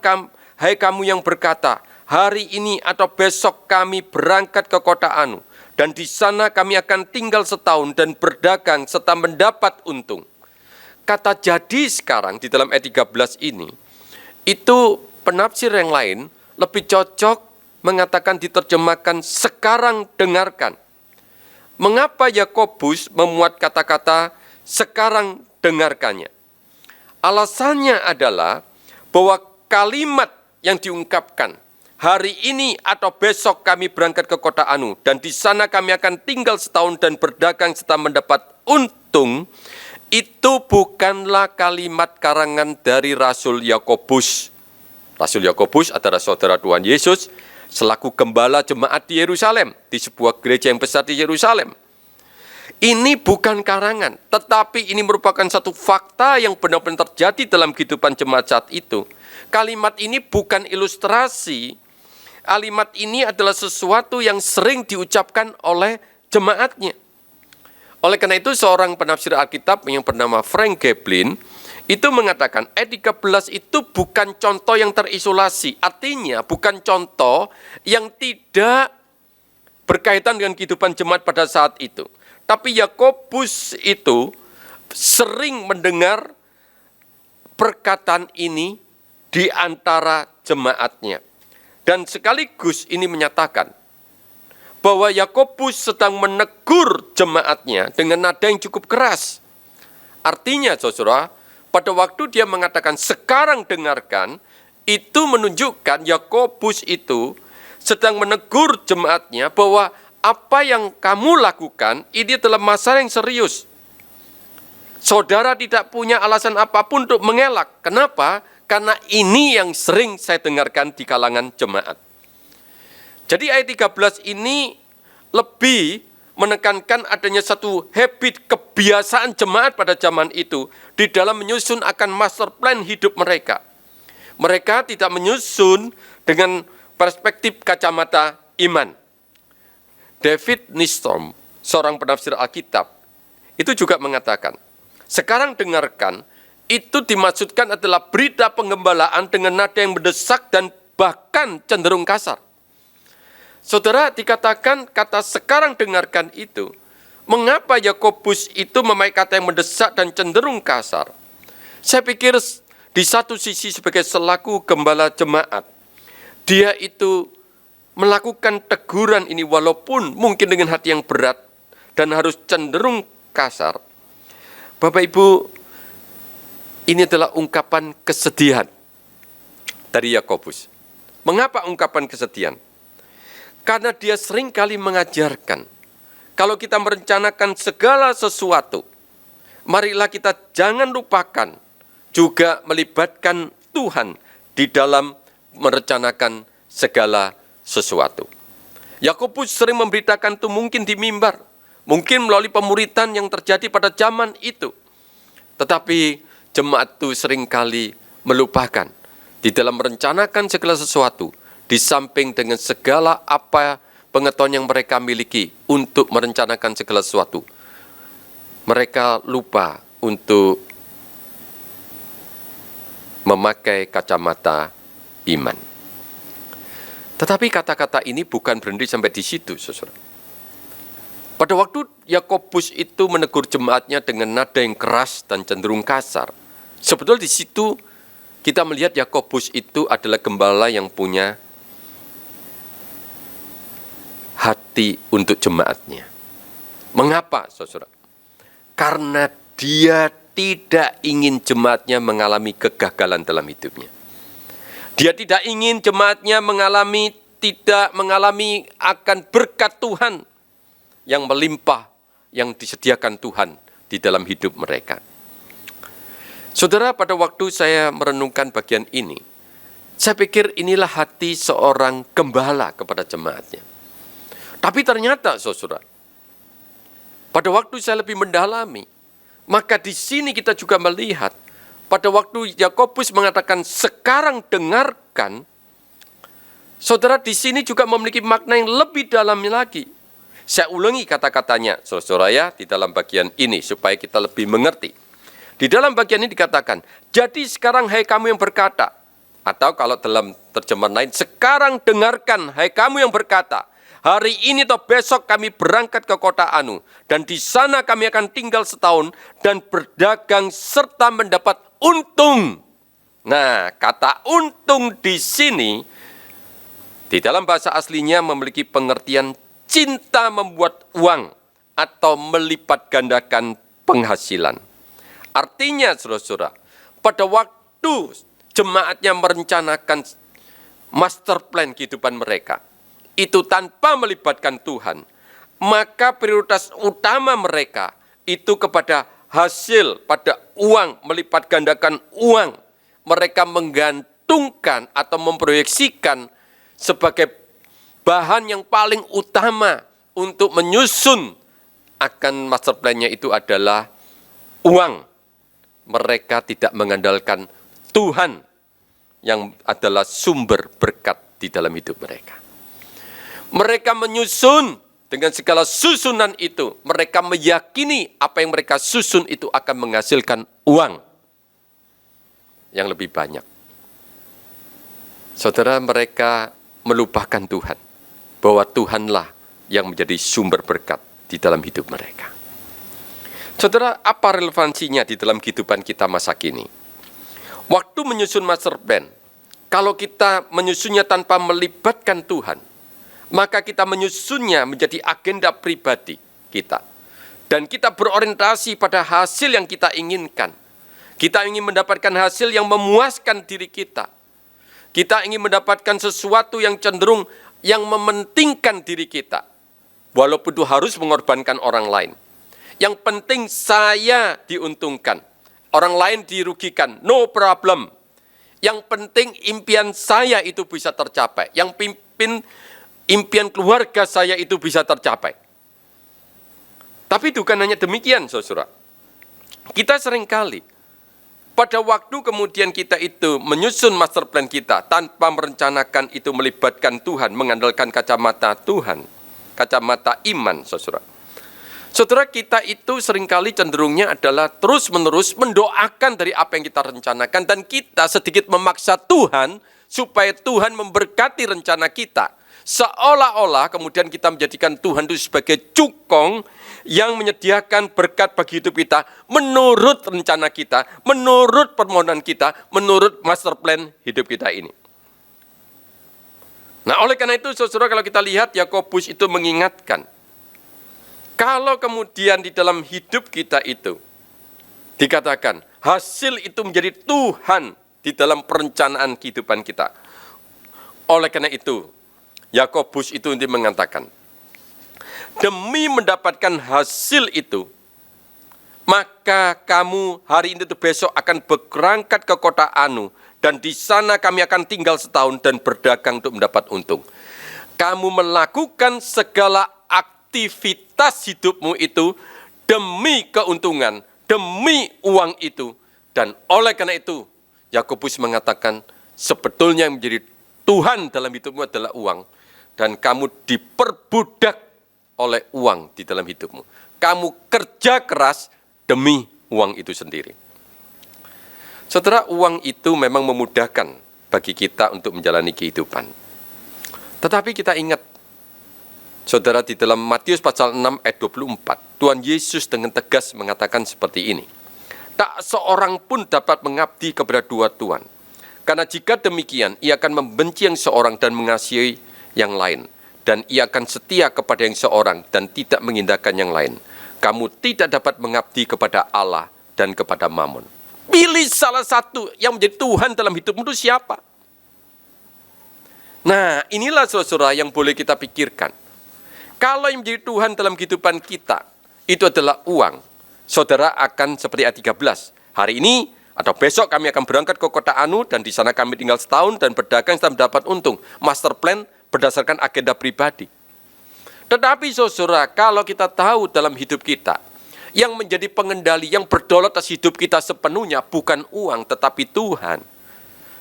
hai kamu yang berkata, hari ini atau besok kami berangkat ke kota Anu, dan di sana kami akan tinggal setahun dan berdagang serta mendapat untung. Kata jadi sekarang di dalam ayat 13 ini, itu penafsir yang lain lebih cocok mengatakan diterjemahkan sekarang dengarkan. mengapa Yakobus memuat kata-kata sekarang dengarkannya? Alasannya adalah bahwa kalimat yang diungkapkan, hari ini atau besok kami berangkat ke kota Anu, dan di sana kami akan tinggal setahun dan berdagang serta mendapat untung, itu bukanlah kalimat karangan dari Rasul Yakobus. Rasul Yakobus adalah saudara Tuhan Yesus selaku gembala jemaat di Yerusalem, di sebuah gereja yang besar di Yerusalem. Ini bukan karangan, tetapi ini merupakan satu fakta yang benar-benar terjadi dalam kehidupan jemaat saat itu. Kalimat ini bukan ilustrasi, kalimat ini adalah sesuatu yang sering diucapkan oleh jemaatnya. Oleh karena itu, seorang penafsir Alkitab yang bernama Frank Geblin itu mengatakan ayat 13 itu bukan contoh yang terisolasi. Artinya bukan contoh yang tidak berkaitan dengan kehidupan jemaat pada saat itu. Tapi Yakobus itu sering mendengar perkataan ini di antara jemaatnya. Dan sekaligus ini menyatakan bahwa Yakobus sedang menegur jemaatnya dengan nada yang cukup keras. Artinya, saudara, pada waktu dia mengatakan sekarang dengarkan, itu menunjukkan Yakobus itu sedang menegur jemaatnya bahwa apa yang kamu lakukan ini adalah masalah yang serius. Saudara tidak punya alasan apapun untuk mengelak. Kenapa? Karena ini yang sering saya dengarkan di kalangan jemaat. Jadi ayat 13 ini lebih menekankan adanya satu habit kebiasaan jemaat pada zaman itu di dalam menyusun akan master plan hidup mereka. Mereka tidak menyusun dengan perspektif kacamata iman. David Nystrom, seorang penafsir Alkitab, itu juga mengatakan, sekarang dengarkan, itu dimaksudkan adalah berita penggembalaan dengan nada yang mendesak dan bahkan cenderung kasar. Saudara, dikatakan kata sekarang dengarkan itu, mengapa Yakobus itu memakai kata yang mendesak dan cenderung kasar? Saya pikir di satu sisi sebagai selaku gembala jemaat, dia itu melakukan teguran ini walaupun mungkin dengan hati yang berat dan harus cenderung kasar. Bapak Ibu, ini adalah ungkapan kesedihan dari Yakobus. Mengapa ungkapan kesedihan? Karena dia seringkali mengajarkan, kalau kita merencanakan segala sesuatu, marilah kita jangan lupakan juga melibatkan Tuhan di dalam merencanakan segala sesuatu. Yakobus sering memberitakan itu mungkin di mimbar, mungkin melalui pemuritan yang terjadi pada zaman itu. Tetapi jemaat itu seringkali melupakan di dalam merencanakan segala sesuatu, di samping dengan segala apa pengetahuan yang mereka miliki untuk merencanakan segala sesuatu, mereka lupa untuk memakai kacamata iman. Tetapi kata-kata ini bukan berhenti sampai di situ, saudara. Pada waktu Yakobus itu menegur jemaatnya dengan nada yang keras dan cenderung kasar, sebetulnya di situ kita melihat Yakobus itu adalah gembala yang punya hati untuk jemaatnya. Mengapa, saudara? Karena dia tidak ingin jemaatnya mengalami kegagalan dalam hidupnya. Dia tidak ingin jemaatnya tidak mengalami akan berkat Tuhan yang melimpah, yang disediakan Tuhan di dalam hidup mereka. Saudara, pada waktu saya merenungkan bagian ini, saya pikir inilah hati seorang gembala kepada jemaatnya. Tapi ternyata, saudara, pada waktu saya lebih mendalami, maka di sini kita juga melihat, pada waktu Yakobus mengatakan, sekarang dengarkan, saudara, di sini juga memiliki makna yang lebih dalam lagi. Saya ulangi kata-katanya, saudara ya, di dalam bagian ini, supaya kita lebih mengerti. Di dalam bagian ini dikatakan, jadi sekarang hai kamu yang berkata, atau kalau dalam terjemahan lain, sekarang dengarkan hai kamu yang berkata, hari ini atau besok kami berangkat ke kota Anu, dan di sana kami akan tinggal setahun dan berdagang serta mendapat untung. Nah, kata untung di sini di dalam bahasa aslinya memiliki pengertian cinta membuat uang atau melipat gandakan penghasilan. Artinya, saudara-saudara, pada waktu jemaatnya merencanakan master plan kehidupan mereka, itu tanpa melibatkan Tuhan, maka prioritas utama mereka itu kepada hasil, pada uang, melipat gandakan uang. Mereka menggantungkan atau memproyeksikan sebagai bahan yang paling utama untuk menyusun akan master plan-nya itu adalah uang. Mereka tidak mengandalkan Tuhan yang adalah sumber berkat di dalam hidup mereka. Mereka menyusun dengan segala susunan itu. Mereka meyakini apa yang mereka susun itu akan menghasilkan uang yang lebih banyak. Saudara, mereka melupakan Tuhan, bahwa Tuhanlah yang menjadi sumber berkat di dalam hidup mereka. Saudara, apa relevansinya di dalam kehidupan kita masa kini? Waktu menyusun master plan, kalau kita menyusunnya tanpa melibatkan Tuhan, maka kita menyusunnya menjadi agenda pribadi kita. Dan kita berorientasi pada hasil yang kita inginkan. Kita ingin mendapatkan hasil yang memuaskan diri kita. Kita ingin mendapatkan sesuatu yang cenderung yang mementingkan diri kita. Walaupun itu harus mengorbankan orang lain. Yang penting saya diuntungkan. Orang lain dirugikan. No problem. Yang penting impian saya itu bisa tercapai. Yang impian keluarga saya itu bisa tercapai. Tapi bukan hanya demikian, saudara. Kita seringkali pada waktu kemudian kita itu menyusun master plan kita tanpa merencanakan itu melibatkan Tuhan, mengandalkan kacamata Tuhan, kacamata iman, saudara. Saudara, kita itu seringkali cenderungnya adalah terus-menerus mendoakan dari apa yang kita rencanakan, dan kita sedikit memaksa Tuhan supaya Tuhan memberkati rencana kita. Seolah-olah kemudian kita menjadikan Tuhan itu sebagai cukong yang menyediakan berkat bagi hidup kita menurut rencana kita, menurut permohonan kita, menurut master plan hidup kita ini. Nah, oleh karena itu, saudara, kalau kita lihat Yakobus itu mengingatkan, kalau kemudian di dalam hidup kita itu dikatakan hasil itu menjadi Tuhan di dalam perencanaan kehidupan kita. Oleh karena itu, Yakobus itu nanti mengatakan, demi mendapatkan hasil itu, maka kamu hari ini atau besok akan berangkat ke kota Anu, dan di sana kami akan tinggal setahun dan berdagang untuk mendapat untung. Kamu melakukan segala aktivitas hidupmu itu demi keuntungan, demi uang itu. Dan oleh karena itu, Yakobus mengatakan, sebetulnya yang menjadi Tuhan dalam hidupmu adalah uang. Dan kamu diperbudak oleh uang di dalam hidupmu. Kamu kerja keras demi uang itu sendiri. Saudara, uang itu memang memudahkan bagi kita untuk menjalani kehidupan. Tetapi kita ingat, saudara, di dalam Matius pasal 6 ayat 24, Tuhan Yesus dengan tegas mengatakan seperti ini. Tak seorang pun dapat mengabdi kepada dua tuan. Karena jika demikian, ia akan membenci yang seorang dan mengasihi yang lain. Dan ia akan setia kepada yang seorang dan tidak mengindahkan yang lain. Kamu tidak dapat mengabdi kepada Allah dan kepada Mammon. Pilih salah satu yang menjadi Tuhan dalam hidupmu itu siapa? Nah, inilah saudara yang boleh kita pikirkan. Kalau yang menjadi Tuhan dalam kehidupan kita, itu adalah uang. Saudara akan seperti ayat 13. Hari ini atau besok kami akan berangkat ke kota Anu, dan di sana kami tinggal setahun dan berdagang sampai mendapat untung. Master plan berdasarkan agenda pribadi. Tetapi saudara, kalau kita tahu dalam hidup kita, yang menjadi pengendali, yang berdaulat atas hidup kita sepenuhnya bukan uang, tetapi Tuhan.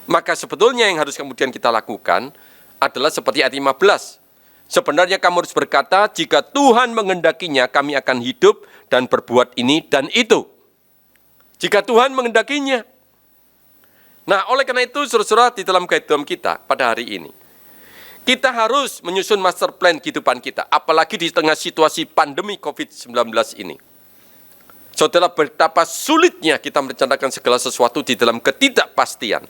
Maka sebetulnya yang harus kemudian kita lakukan adalah seperti ayat 15. Sebenarnya kamu harus berkata, jika Tuhan mengendakinya, kami akan hidup dan berbuat ini dan itu. Jika Tuhan mengendakinya. Nah, oleh karena itu, saudara, di dalam kehidupan kita pada hari ini, kita harus menyusun master plan kehidupan kita, apalagi di tengah situasi pandemi COVID-19 ini. Saudara, betapa sulitnya kita merencanakan segala sesuatu di dalam ketidakpastian.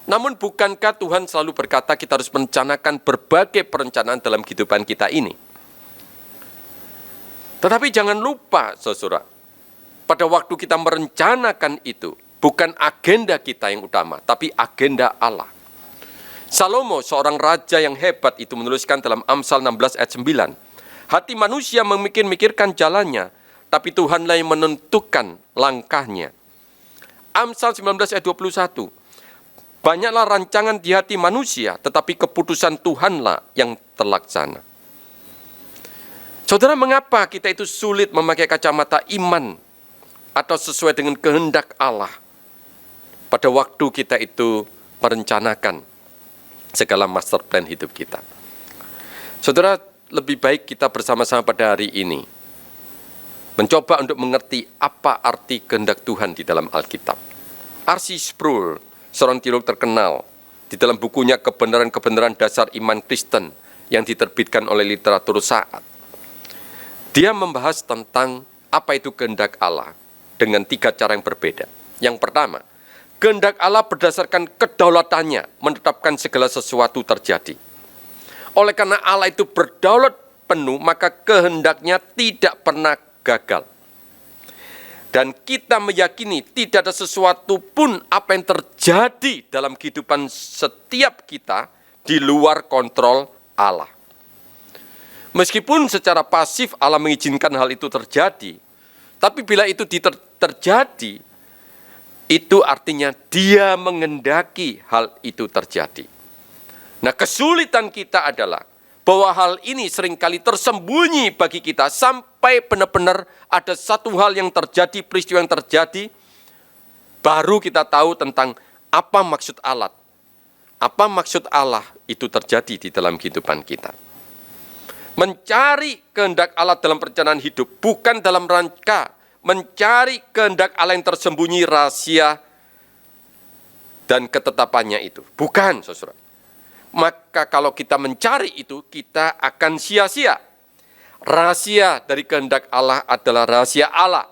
Namun bukankah Tuhan selalu berkata kita harus merencanakan berbagai perencanaan dalam kehidupan kita ini? Tetapi jangan lupa, saudara, pada waktu kita merencanakan itu, bukan agenda kita yang utama, tapi agenda Allah. Salomo, seorang raja yang hebat itu menuliskan dalam Amsal 16 ayat 9, hati manusia memikir-mikirkan jalannya, tapi Tuhanlah yang menentukan langkahnya. Amsal 19 ayat 21, banyaklah rancangan di hati manusia, tetapi keputusan Tuhanlah yang terlaksana. Saudara, mengapa kita itu sulit memakai kacamata iman atau sesuai dengan kehendak Allah pada waktu kita itu merencanakan segala master plan hidup kita? Saudara, lebih baik kita bersama-sama pada hari ini mencoba untuk mengerti apa arti kehendak Tuhan di dalam Alkitab. R.C. Sproul, seorang teolog terkenal, di dalam bukunya Kebenaran-Kebenaran Dasar Iman Kristen yang diterbitkan oleh Literatur Saat, dia membahas tentang apa itu kehendak Allah dengan 3 cara yang berbeda. Yang pertama, kehendak Allah berdasarkan kedaulatannya menetapkan segala sesuatu terjadi. Oleh karena Allah itu berdaulat penuh, maka kehendaknya tidak pernah gagal. Dan kita meyakini tidak ada sesuatu pun apa yang terjadi dalam kehidupan setiap kita di luar kontrol Allah. Meskipun secara pasif Allah mengizinkan hal itu terjadi, tapi bila itu terjadi, itu artinya Dia mengendaki hal itu terjadi. Nah, kesulitan kita adalah bahwa hal ini seringkali tersembunyi bagi kita sampai benar-benar ada satu hal yang terjadi, peristiwa yang terjadi, baru kita tahu tentang apa maksud Allah. Apa maksud Allah itu terjadi di dalam kehidupan kita. Mencari kehendak Allah dalam perencanaan hidup bukan dalam rangka mencari kehendak Allah yang tersembunyi, rahasia dan ketetapannya itu. Bukan, saudara. Maka kalau kita mencari itu, kita akan sia-sia. Rahasia dari kehendak Allah adalah rahasia Allah.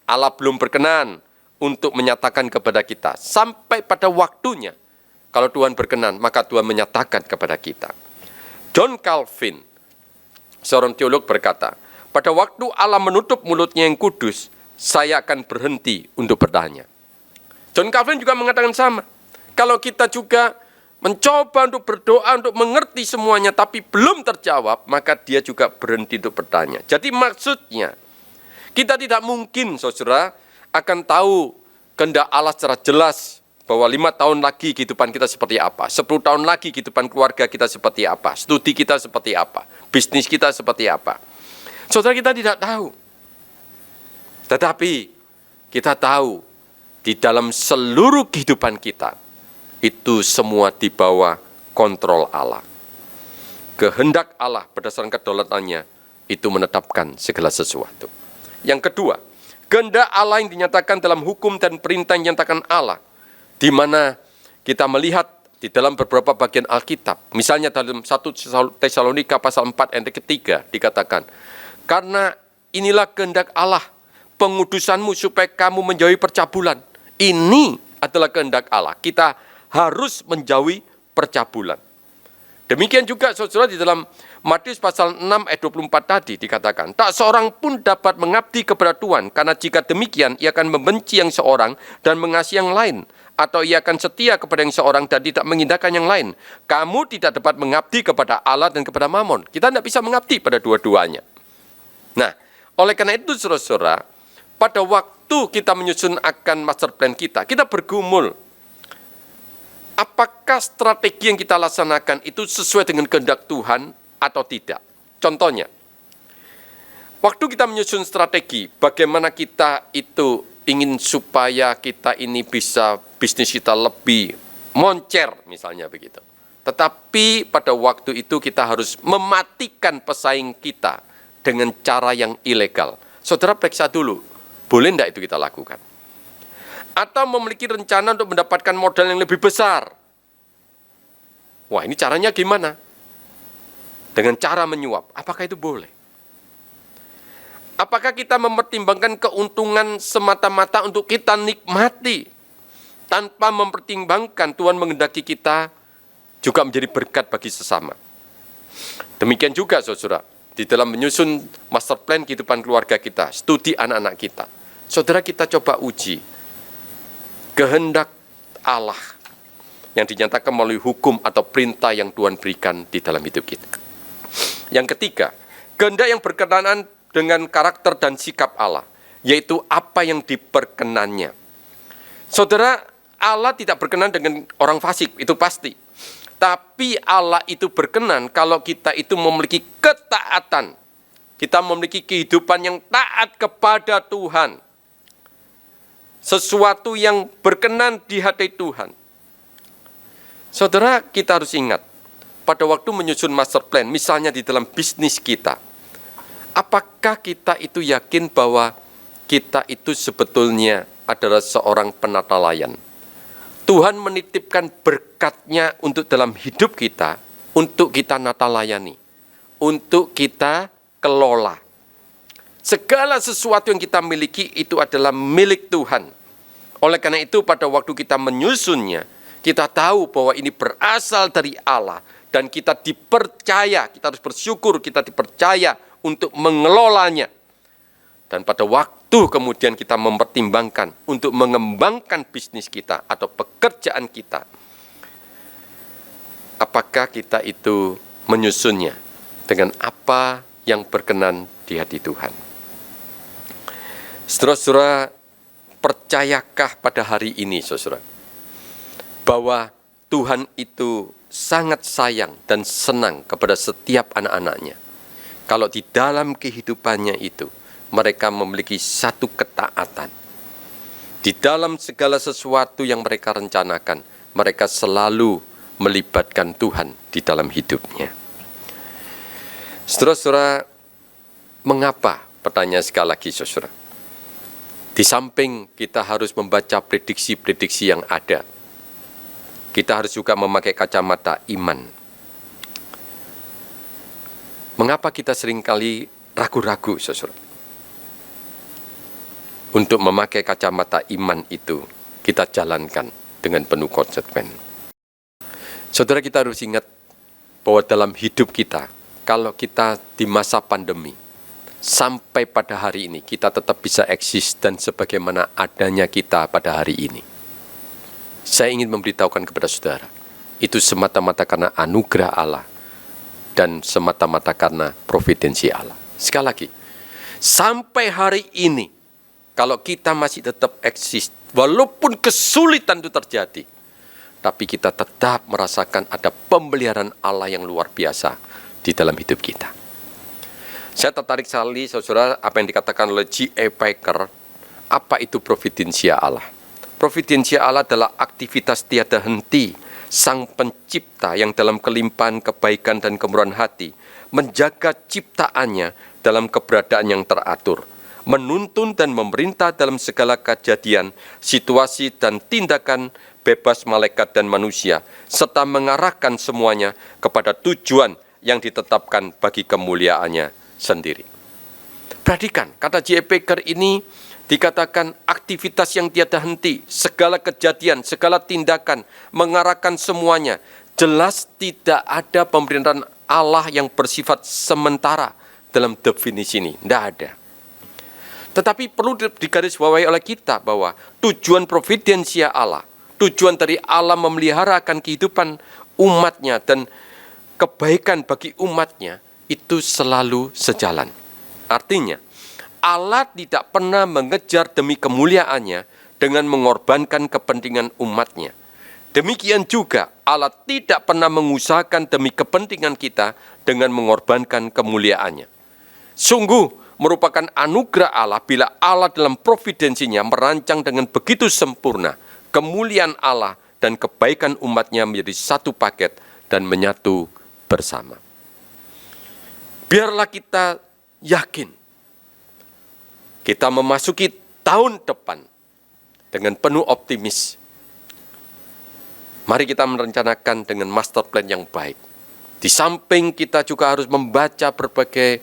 Allah belum berkenan untuk menyatakan kepada kita. Sampai pada waktunya, kalau Tuhan berkenan, maka Tuhan menyatakan kepada kita. John Calvin, seorang teolog, berkata, pada waktu Allah menutup mulutnya yang kudus, saya akan berhenti untuk bertanya. John Calvin juga mengatakan sama. Kalau kita juga mencoba untuk berdoa, untuk mengerti semuanya, tapi belum terjawab, maka dia juga berhenti untuk bertanya. Jadi maksudnya, kita tidak mungkin, saudara, akan tahu kehendak Allah secara jelas, bahwa 5 tahun lagi kehidupan kita seperti apa, 10 tahun lagi kehidupan keluarga kita seperti apa, studi kita seperti apa, bisnis kita seperti apa. Saudara, kita tidak tahu. Tetapi kita tahu di dalam seluruh kehidupan kita, itu semua di bawah kontrol Allah. Kehendak Allah berdasarkan kedaulatannya itu menetapkan segala sesuatu. Yang kedua, kehendak Allah yang dinyatakan dalam hukum dan perintah yang dinyatakan Allah, di mana kita melihat di dalam beberapa bagian Alkitab. Misalnya dalam 1 Tesalonika pasal 4 ayat ketiga dikatakan, karena inilah kehendak Allah, pengudusanmu supaya kamu menjauhi percabulan. Ini adalah kehendak Allah. Kita harus menjauhi percabulan. Demikian juga saudara di dalam Matius pasal 6 ayat 24 tadi dikatakan, tak seorang pun dapat mengabdi kepada Tuhan, karena jika demikian ia akan membenci yang seorang dan mengasihi yang lain, atau ia akan setia kepada yang seorang dan tidak mengindahkan yang lain. Kamu tidak dapat mengabdi kepada Allah dan kepada Mammon. Kita tidak bisa mengabdi pada dua-duanya. Nah, oleh karena itu saudara, pada waktu kita menyusun akan master plan kita bergumul. Apakah strategi yang kita laksanakan itu sesuai dengan kehendak Tuhan atau tidak? Contohnya, waktu kita menyusun strategi, bagaimana kita itu ingin supaya kita ini bisa bisnis kita lebih moncer, misalnya begitu. Tetapi pada waktu itu kita harus mematikan pesaing kita dengan cara yang ilegal. Saudara, periksa dulu, boleh tidak itu kita lakukan? Atau memiliki rencana untuk mendapatkan modal yang lebih besar. Wah, ini caranya gimana? Dengan cara menyuap. Apakah itu boleh? Apakah kita mempertimbangkan keuntungan semata-mata untuk kita nikmati, tanpa mempertimbangkan Tuhan menghendaki kita juga menjadi berkat bagi sesama? Demikian juga saudara, di dalam menyusun master plan kehidupan keluarga kita, studi anak-anak kita. Saudara, kita coba uji kehendak Allah yang dinyatakan melalui hukum atau perintah yang Tuhan berikan di dalam hidup kita. Yang ketiga, kehendak yang berkenaan dengan karakter dan sikap Allah, yaitu apa yang diperkenannya. Saudara, Allah tidak berkenan dengan orang fasik, itu pasti. Tapi Allah itu berkenan kalau kita itu memiliki ketaatan. Kita memiliki kehidupan yang taat kepada Tuhan. Sesuatu yang berkenan di hati Tuhan. Saudara, kita harus ingat, pada waktu menyusun master plan, misalnya di dalam bisnis kita, apakah kita itu yakin bahwa kita itu sebetulnya adalah seorang penata layan? Tuhan menitipkan berkat-Nya untuk dalam hidup kita, untuk kita nata layani, untuk kita kelola. Segala sesuatu yang kita miliki itu adalah milik Tuhan. Oleh karena itu, pada waktu kita menyusunnya, kita tahu bahwa ini berasal dari Allah dan kita dipercaya, kita harus bersyukur kita dipercaya untuk mengelolanya. Dan pada waktu kemudian kita mempertimbangkan untuk mengembangkan bisnis kita atau pekerjaan kita, apakah kita itu menyusunnya dengan apa yang berkenan di hati Tuhan. Saudara-saudara, percayakah pada hari ini, saudara, bahwa Tuhan itu sangat sayang dan senang kepada setiap anak-anaknya. Kalau di dalam kehidupannya itu, mereka memiliki satu ketaatan. Di dalam segala sesuatu yang mereka rencanakan, mereka selalu melibatkan Tuhan di dalam hidupnya. Saudara-saudara, mengapa? Pertanyaan sekali lagi, saudara. Di samping kita harus membaca prediksi-prediksi yang ada, kita harus juga memakai kacamata iman. Mengapa kita seringkali ragu-ragu, saudara? Untuk memakai kacamata iman itu, kita jalankan dengan penuh konsekuensi. Saudara, kita harus ingat bahwa dalam hidup kita, kalau kita di masa pandemi, sampai pada hari ini, kita tetap bisa eksis dan sebagaimana adanya kita pada hari ini. Saya ingin memberitahukan kepada saudara, itu semata-mata karena anugerah Allah dan semata-mata karena providensi Allah. Sekali lagi, sampai hari ini, kalau kita masih tetap eksis, walaupun kesulitan itu terjadi, tapi kita tetap merasakan ada pemeliharaan Allah yang luar biasa di dalam hidup kita. Saya tertarik sekali, saudara, apa yang dikatakan oleh J.I. Packer, apa itu providensia Allah. Providensia Allah adalah aktivitas tiada henti Sang Pencipta yang dalam kelimpahan kebaikan dan kemurahan hati menjaga ciptaannya dalam keberadaan yang teratur, menuntun dan memerintah dalam segala kejadian, situasi dan tindakan bebas malaikat dan manusia, serta mengarahkan semuanya kepada tujuan yang ditetapkan bagi kemuliaannya sendiri. Perhatikan, kata J.I. Packer ini dikatakan aktivitas yang tiada henti, segala kejadian, segala tindakan, mengarahkan semuanya. Jelas tidak ada pemerintahan Allah yang bersifat sementara dalam definisi ini, tidak ada. Tetapi perlu digarisbawahi oleh kita bahwa tujuan providensia Allah, tujuan dari Allah memeliharakan kehidupan umatnya dan kebaikan bagi umatnya, itu selalu sejalan. Artinya, Allah tidak pernah mengejar demi kemuliaannya dengan mengorbankan kepentingan umatnya. Demikian juga Allah tidak pernah mengusahakan demi kepentingan kita dengan mengorbankan kemuliaannya. Sungguh merupakan anugerah Allah bila Allah dalam providensinya merancang dengan begitu sempurna kemuliaan Allah dan kebaikan umatnya menjadi satu paket dan menyatu bersama. Biarlah kita yakin kita memasuki tahun depan dengan penuh optimis. Mari kita merencanakan dengan master plan yang baik. Di samping kita juga harus membaca berbagai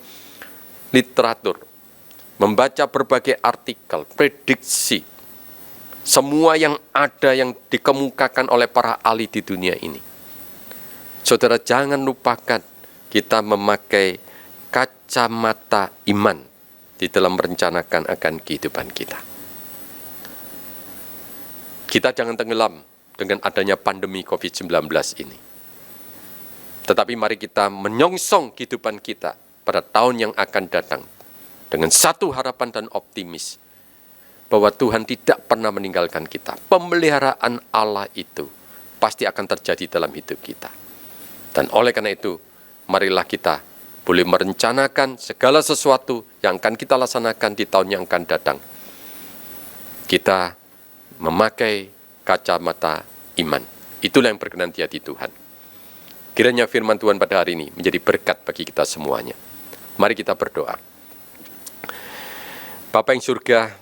literatur, membaca berbagai artikel, prediksi, semua yang ada yang dikemukakan oleh para ahli di dunia ini. Saudara, jangan lupakan kita memakai kacamata iman di dalam merencanakan akan kehidupan kita. Kita jangan tenggelam dengan adanya pandemi COVID-19 ini. Tetapi mari kita menyongsong kehidupan kita pada tahun yang akan datang dengan satu harapan dan optimis bahwa Tuhan tidak pernah meninggalkan kita. Pemeliharaan Allah itu pasti akan terjadi dalam hidup kita. Dan oleh karena itu, marilah kita boleh merencanakan segala sesuatu yang akan kita laksanakan di tahun yang akan datang. Kita memakai kacamata iman. Itulah yang berkenan di hati Tuhan. Kiranya firman Tuhan pada hari ini menjadi berkat bagi kita semuanya. Mari kita berdoa. Bapa yang surga,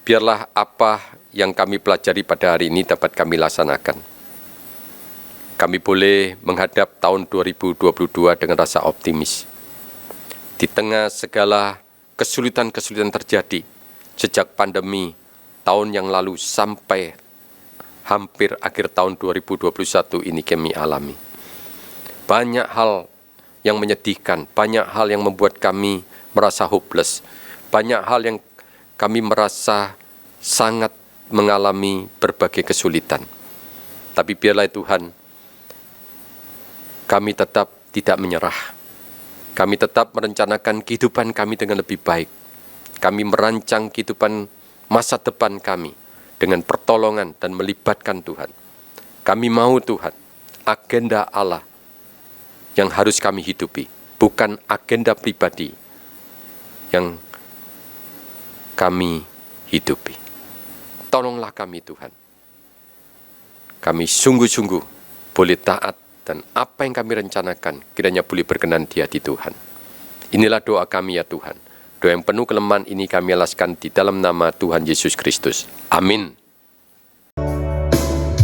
biarlah apa yang kami pelajari pada hari ini dapat kami laksanakan. Kami boleh menghadap tahun 2022 dengan rasa optimis. Di tengah segala kesulitan-kesulitan terjadi sejak pandemi tahun yang lalu sampai hampir akhir tahun 2021 ini kami alami. Banyak hal yang menyedihkan, banyak hal yang membuat kami merasa hopeless, banyak hal yang kami merasa sangat mengalami berbagai kesulitan. Tapi biarlah Tuhan, kami tetap tidak menyerah. Kami tetap merencanakan kehidupan kami dengan lebih baik. Kami merancang kehidupan masa depan kami dengan pertolongan dan melibatkan Tuhan. Kami mau Tuhan, agenda Allah yang harus kami hidupi, bukan agenda pribadi yang kami hidupi. Tolonglah kami Tuhan. Kami sungguh-sungguh boleh taat dan apa yang kami rencanakan kiranya boleh berkenan di hati Tuhan. Inilah doa kami ya Tuhan. Doa yang penuh kelemahan ini kami alaskan di dalam nama Tuhan Yesus Kristus. Amin.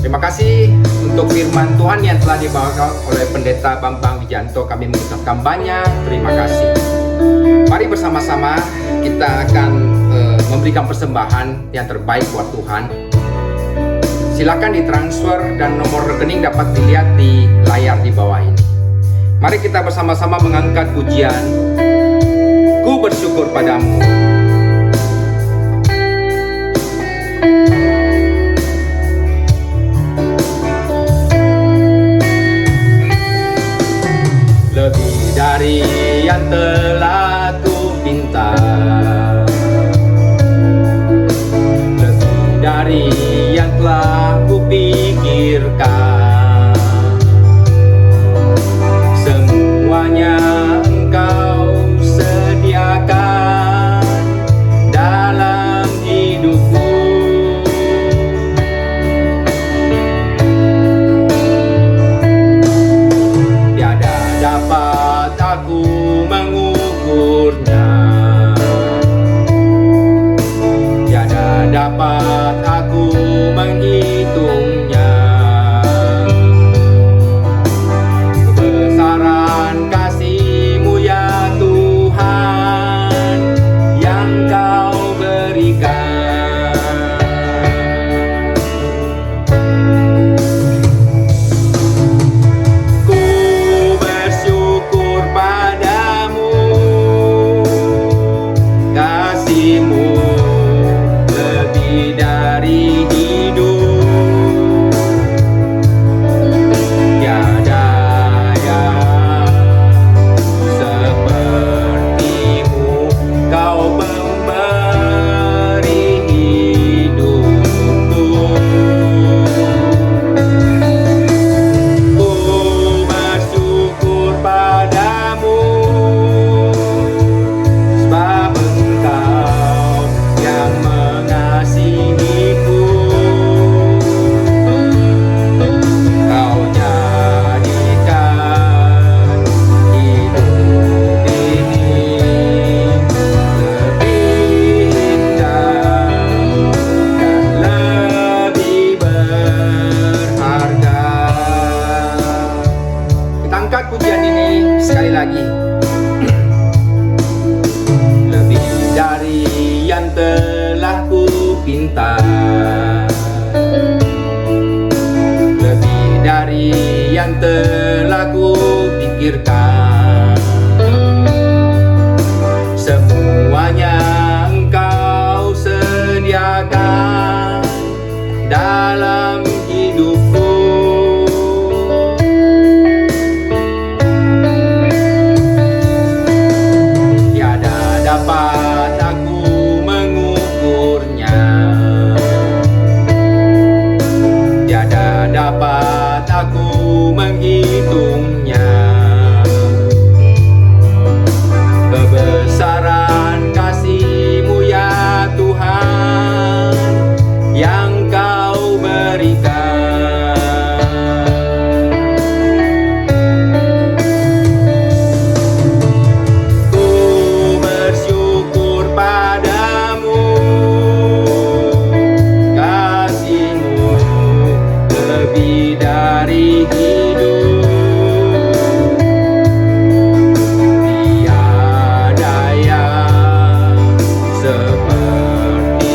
Terima kasih untuk firman Tuhan yang telah dibawakan oleh Pendeta Bambang Wijanto. Kami mengucapkan banyak terima kasih. Mari bersama-sama kita akan memberikan persembahan yang terbaik buat Tuhan. Silakan ditransfer dan nomor rekening dapat dilihat di layar di bawah ini. Mari kita bersama-sama mengangkat pujian Ku bersyukur padamu. Lebih dari yang telah ku pinta, lebih dari yang telah ku pikirkan, semuanya Engkau sediakan dalam hidupku. Tiada dapat aku mengukurnya, tiada dapat aku menghitungnya. Kebesaran kasih-Mu ya Tuhan yang Kau berikan. Ku bersyukur padamu, kasih-Mu lebih dari hidup. Tiada yang seperti-Mu, Kau memberi hidupku. Ku bersyukur padamu, sebab Engkau yang mengasihiku. Kau jadikan hidup ini lebih indah dan lebih berharga. Kita angkat pujian ini sekali lagi. Lebih dari yang telah ku pinta, lebih dari yang telah ku pikirkan,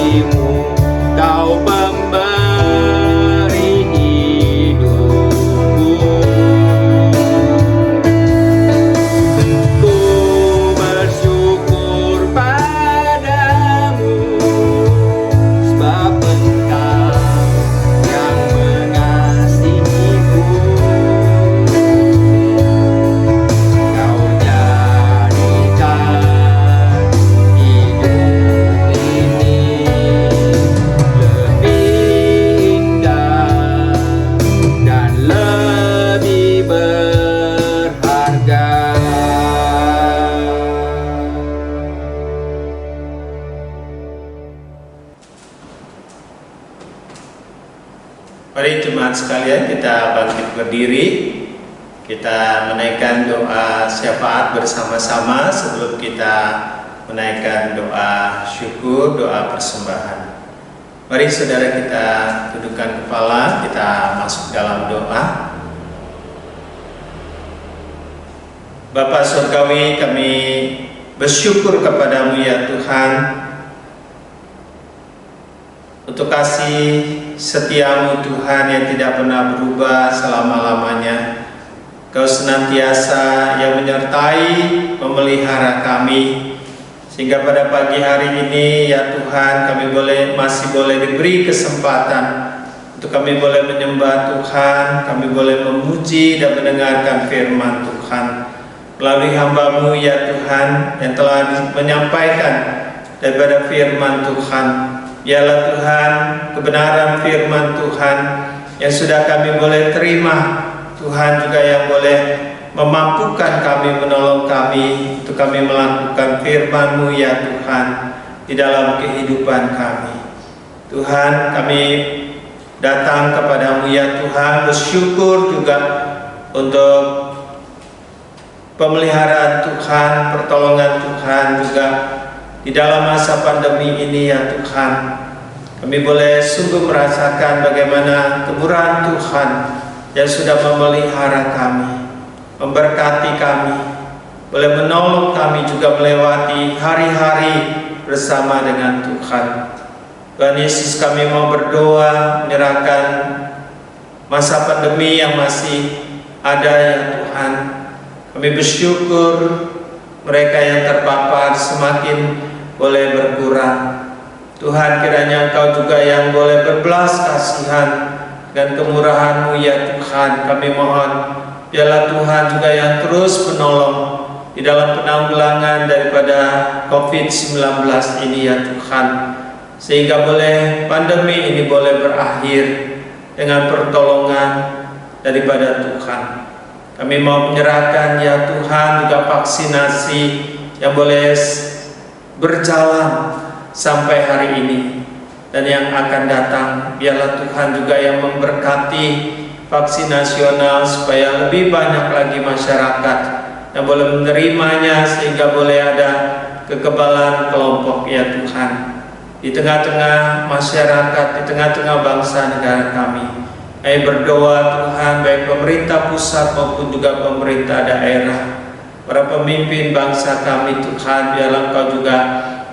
kasih-Mu, Kau pemberi hidupku. Ku bersyukur padamu, sebab Engkau yang mengasihiku. Kau jadikan hidup ini lebih indah dan lebih berharga. Mari jemaat sekalian, kita bangkit berdiri. Kita menaikkan doa syafaat bersama-sama sebelum kita menaikkan doa syukur, doa persembahan. Mari saudara, kita dudukkan kepala, kita masuk dalam doa. Bapa Surgawi, kami bersyukur kepadamu ya Tuhan, untuk kasih setiamu Tuhan yang tidak pernah berubah selama-lamanya. Kau senantiasa yang menyertai, memelihara kami, sehingga pada pagi hari ini ya Tuhan kami masih boleh diberi kesempatan untuk kami boleh menyembah Tuhan, kami boleh memuji dan mendengarkan firman Tuhan melalui hamba-Mu ya Tuhan yang telah menyampaikan daripada firman Tuhan. Biarlah Tuhan kebenaran firman Tuhan yang sudah kami boleh terima, Tuhan juga yang boleh memampukan kami, menolong kami untuk kami melakukan firman-Mu ya Tuhan di dalam kehidupan kami. Tuhan, kami datang kepadamu ya Tuhan, bersyukur juga untuk pemeliharaan Tuhan, pertolongan Tuhan juga di dalam masa pandemi ini ya Tuhan. Kami boleh sungguh merasakan bagaimana kemurahan Tuhan yang sudah memelihara kami, memberkati kami, boleh menolong kami juga melewati hari-hari bersama dengan Tuhan. Tuhan Yesus, kami mau berdoa menyerahkan masa pandemi yang masih ada ya Tuhan. Kami bersyukur mereka yang terpapar semakin boleh berkurang. Tuhan, kiranya Engkau juga yang boleh berbelas kasihan dan kemurahan-Mu ya Tuhan. Kami mohon, biarlah Tuhan juga yang terus menolong di dalam penanggulangan daripada COVID-19 ini ya Tuhan, sehingga boleh pandemi ini boleh berakhir dengan pertolongan daripada Tuhan. Kami mau menyerahkan ya Tuhan juga vaksinasi yang boleh berjalan sampai hari ini dan yang akan datang. Biarlah Tuhan juga yang memberkati vaksin nasional supaya lebih banyak lagi masyarakat yang boleh menerimanya, sehingga boleh ada kekebalan kelompok ya Tuhan di tengah-tengah masyarakat, di tengah-tengah bangsa negara kami. Kami berdoa Tuhan, baik pemerintah pusat maupun juga pemerintah daerah, para pemimpin bangsa kami Tuhan, biarlah Engkau juga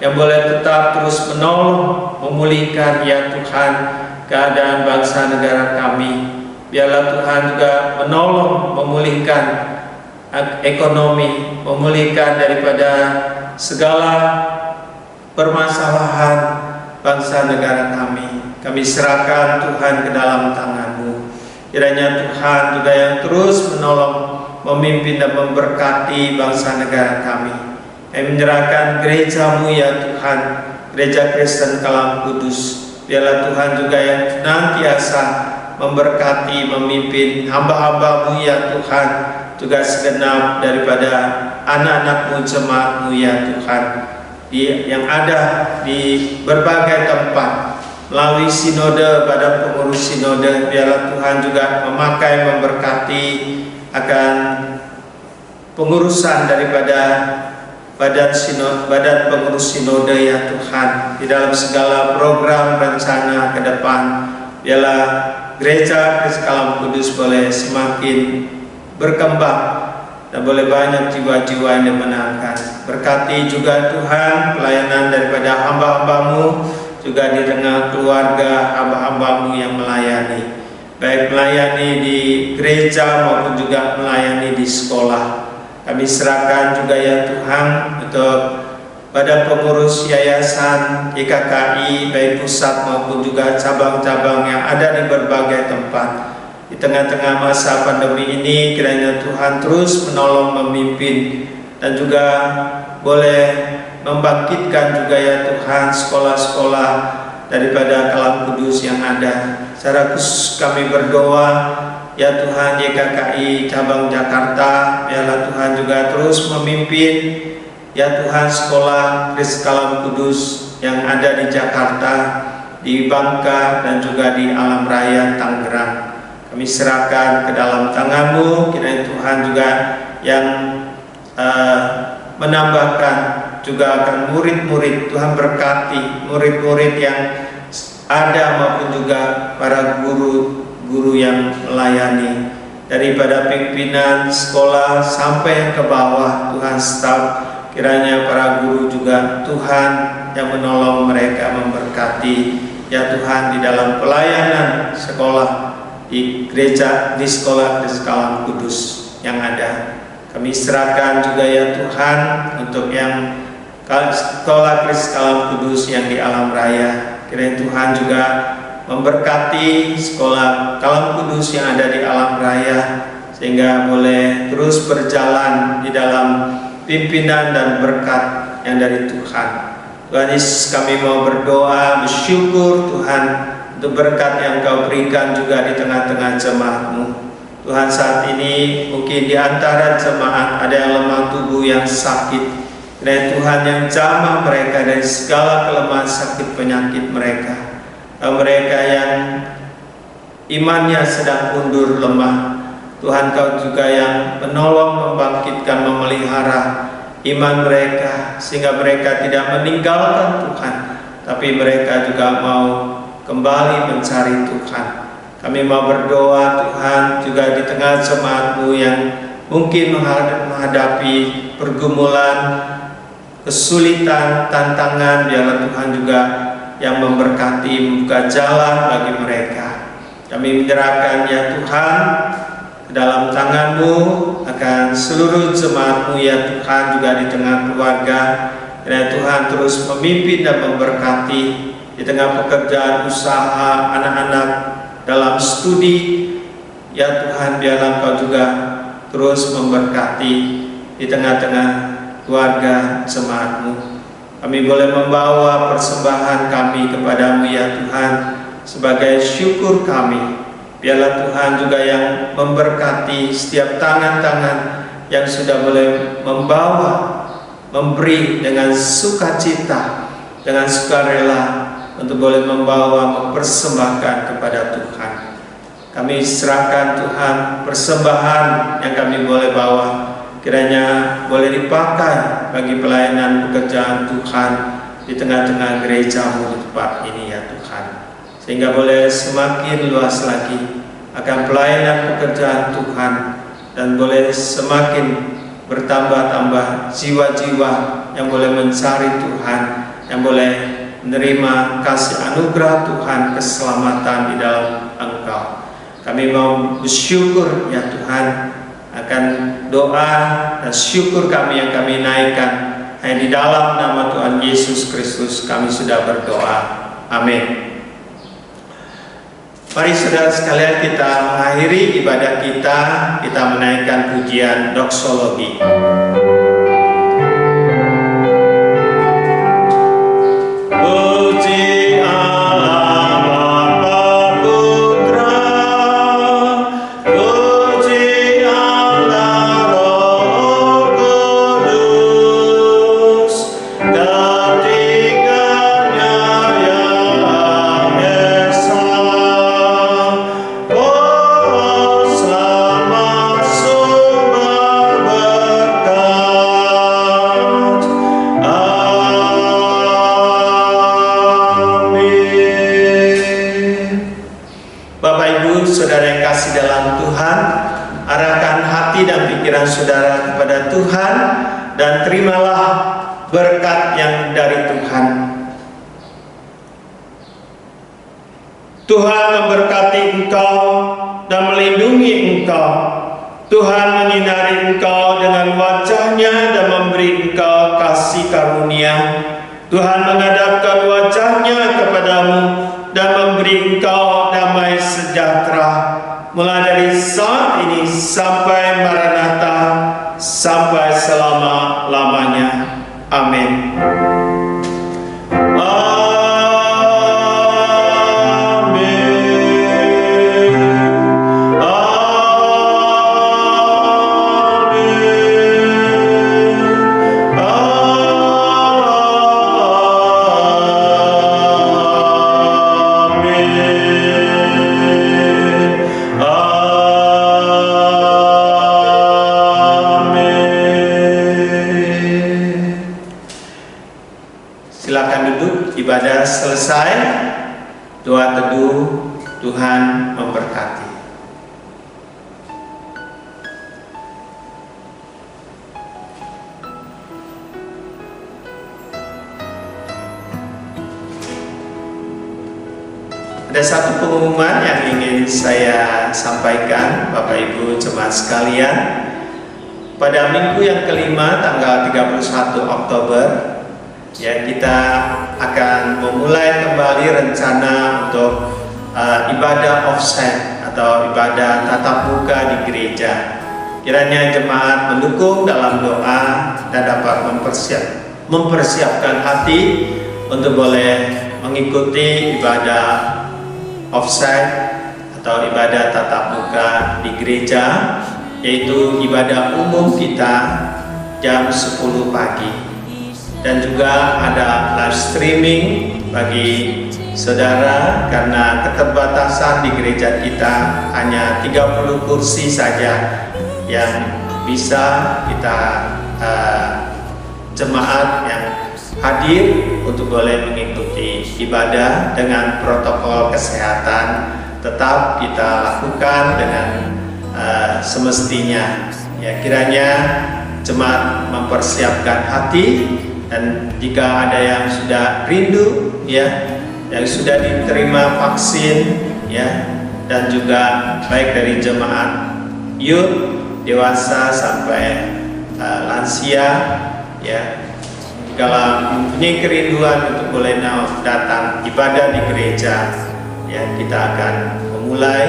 yang boleh tetap terus menolong, memulihkan ya Tuhan keadaan bangsa negara kami. Biarlah Tuhan juga menolong, memulihkan ekonomi, memulihkan daripada segala permasalahan bangsa negara kami. Kami serahkan Tuhan ke dalam tangan-Mu. Kiranya Tuhan juga yang terus menolong, memimpin dan memberkati bangsa negara kami. Kami menyerahkan gereja-Mu ya Tuhan, Gereja Kristen Kalam Kudus. Biarlah Tuhan juga yang senantiasa memberkati, memimpin hamba-hamba-Mu ya Tuhan, juga segenap daripada anak-anak-Mu, jemaat-Mu ya Tuhan, yang ada di berbagai tempat melalui sinode, badan pengurus sinode. Biarlah Tuhan juga memakai, memberkati akan pengurusan daripada badan pengurus sinode ya Tuhan, di dalam segala program rencana ke depan. Biarlah Gereja Kristen Kalam Kudus boleh semakin berkembang dan boleh banyak jiwa-jiwa yang dimenangkan. Berkati juga Tuhan pelayanan daripada hamba-hamba-Mu, juga di tengah keluarga hamba-hambamu yang melayani, baik melayani di gereja maupun juga melayani di sekolah. Kami serahkan juga ya Tuhan untuk pada pengurus yayasan YKKI baik pusat maupun juga cabang-cabang yang ada di berbagai tempat. Di tengah-tengah masa pandemi ini, kiranya Tuhan terus menolong, memimpin, dan juga boleh membangkitkan juga ya Tuhan sekolah-sekolah daripada Kalam Kudus yang ada. Secara khusus kami berdoa ya Tuhan YKKI cabang Jakarta, biarlah Tuhan juga terus memimpin ya Tuhan sekolah Kris Kalam Kudus yang ada di Jakarta, di Bangka, dan juga di Alam Raya Tangerang. Kami serahkan ke dalam tangan-Mu, kiranya Tuhan juga yang menambahkan juga akan murid-murid. Tuhan berkati murid-murid yang ada maupun juga para guru-guru yang melayani, daripada pimpinan sekolah sampai yang ke bawah. Tuhan staf, kiranya para guru juga Tuhan yang menolong mereka, memberkati ya Tuhan di dalam pelayanan sekolah, di gereja, di sekolah Kris Kalam Kudus yang ada. Kami serahkan juga ya Tuhan untuk yang sekolah Kris Kalam Kudus yang di Alam Raya. Kiranya Tuhan juga memberkati sekolah Kalam Kudus yang ada di Alam Raya, sehingga boleh terus berjalan di dalam pimpinan dan berkat yang dari Tuhan. Tuhan Yesus, kami mau berdoa, bersyukur Tuhan untuk berkat yang Kau berikan juga di tengah-tengah jemaat-Mu. Tuhan, saat ini mungkin di antara jemaat ada yang lemah tubuh, yang sakit. Dan Tuhan yang jamah mereka dari segala kelemahan sakit penyakit mereka. Mereka yang imannya sedang mundur lemah, Tuhan Kau juga yang menolong, membangkitkan, memelihara iman mereka, sehingga mereka tidak meninggalkan Tuhan, tapi mereka juga mau kembali mencari Tuhan. Kami mau berdoa Tuhan juga di tengah jemaat-Mu yang mungkin menghadapi pergumulan, kesulitan, tantangan. Biarlah Tuhan juga yang memberkati, membuka jalan bagi mereka. Kami menyerahkan ya Tuhan ke dalam tangan-Mu akan seluruh jemaat-Mu ya Tuhan, juga di tengah keluarga. Ya Tuhan terus memimpin dan memberkati di tengah pekerjaan usaha anak-anak dalam studi. Ya Tuhan, biarlah Kau juga terus memberkati di tengah-tengah keluarga jemaat-Mu. Kami boleh membawa persembahan kami kepadamu ya Tuhan sebagai syukur kami. Biarlah Tuhan juga yang memberkati setiap tangan-tangan yang sudah boleh membawa, memberi dengan sukacita, dengan sukarela, untuk boleh membawa, mempersembahkan kepada Tuhan. Kami serahkan Tuhan persembahan yang kami boleh bawa, kiranya boleh dipakai bagi pelayanan pekerjaan Tuhan di tengah-tengah gereja-Mu di tempat ini ya Tuhan, sehingga boleh semakin luas lagi akan pelayanan pekerjaan Tuhan, dan boleh semakin bertambah-tambah jiwa-jiwa yang boleh mencari Tuhan, yang boleh menerima kasih anugerah Tuhan, keselamatan di dalam Engkau. Kami mau bersyukur ya Tuhan akan doa dan syukur kami yang kami naikkan. Hanya di dalam nama Tuhan Yesus Kristus kami sudah berdoa. Amin. Mari saudara sekalian, kita mengakhiri ibadah kita menaikkan pujian doksologi. Saudara kepada Tuhan, dan terimalah berkat yang dari Tuhan. Tuhan memberkati engkau dan melindungi engkau. Tuhan menyinari engkau dengan wajah-Nya dan memberi engkau kasih karunia. Tuhan menghadapkan wajah-Nya kepadamu dan memberi engkau damai sejahtera. Mulai dari saat ini sampai Maranatha, sampai selama-lamanya. Amin. Silakan duduk, ibadah selesai. Doa teduh, Tuhan memberkati. Ada satu pengumuman yang ingin saya sampaikan, Bapak Ibu jemaat sekalian. Pada minggu yang kelima, tanggal 31 Oktober, ya, kita akan memulai kembali rencana untuk ibadah offsite atau ibadah tatap muka di gereja. Kiranya jemaat mendukung dalam doa dan dapat mempersiapkan hati untuk boleh mengikuti ibadah offsite atau ibadah tatap muka di gereja, yaitu ibadah umum kita jam 10 pagi. Dan juga ada live streaming bagi saudara karena keterbatasan di gereja kita hanya 30 kursi saja yang bisa kita jemaat yang hadir untuk boleh mengikuti ibadah dengan protokol kesehatan tetap kita lakukan dengan semestinya. Ya, kiranya jemaat mempersiapkan hati. Dan jika ada yang sudah rindu, ya, yang sudah diterima vaksin, ya, dan juga baik dari jemaat youth, dewasa sampai lansia, ya, kalau mempunyai kerinduan untuk boleh datang ibadah di gereja, ya, kita akan memulai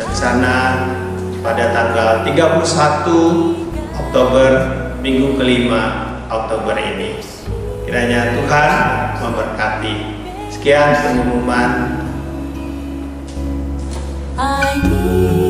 rencana pada tanggal 31 Oktober, minggu kelima Oktober ini. Kiranya Tuhan memberkati. Sekian pengumuman. I need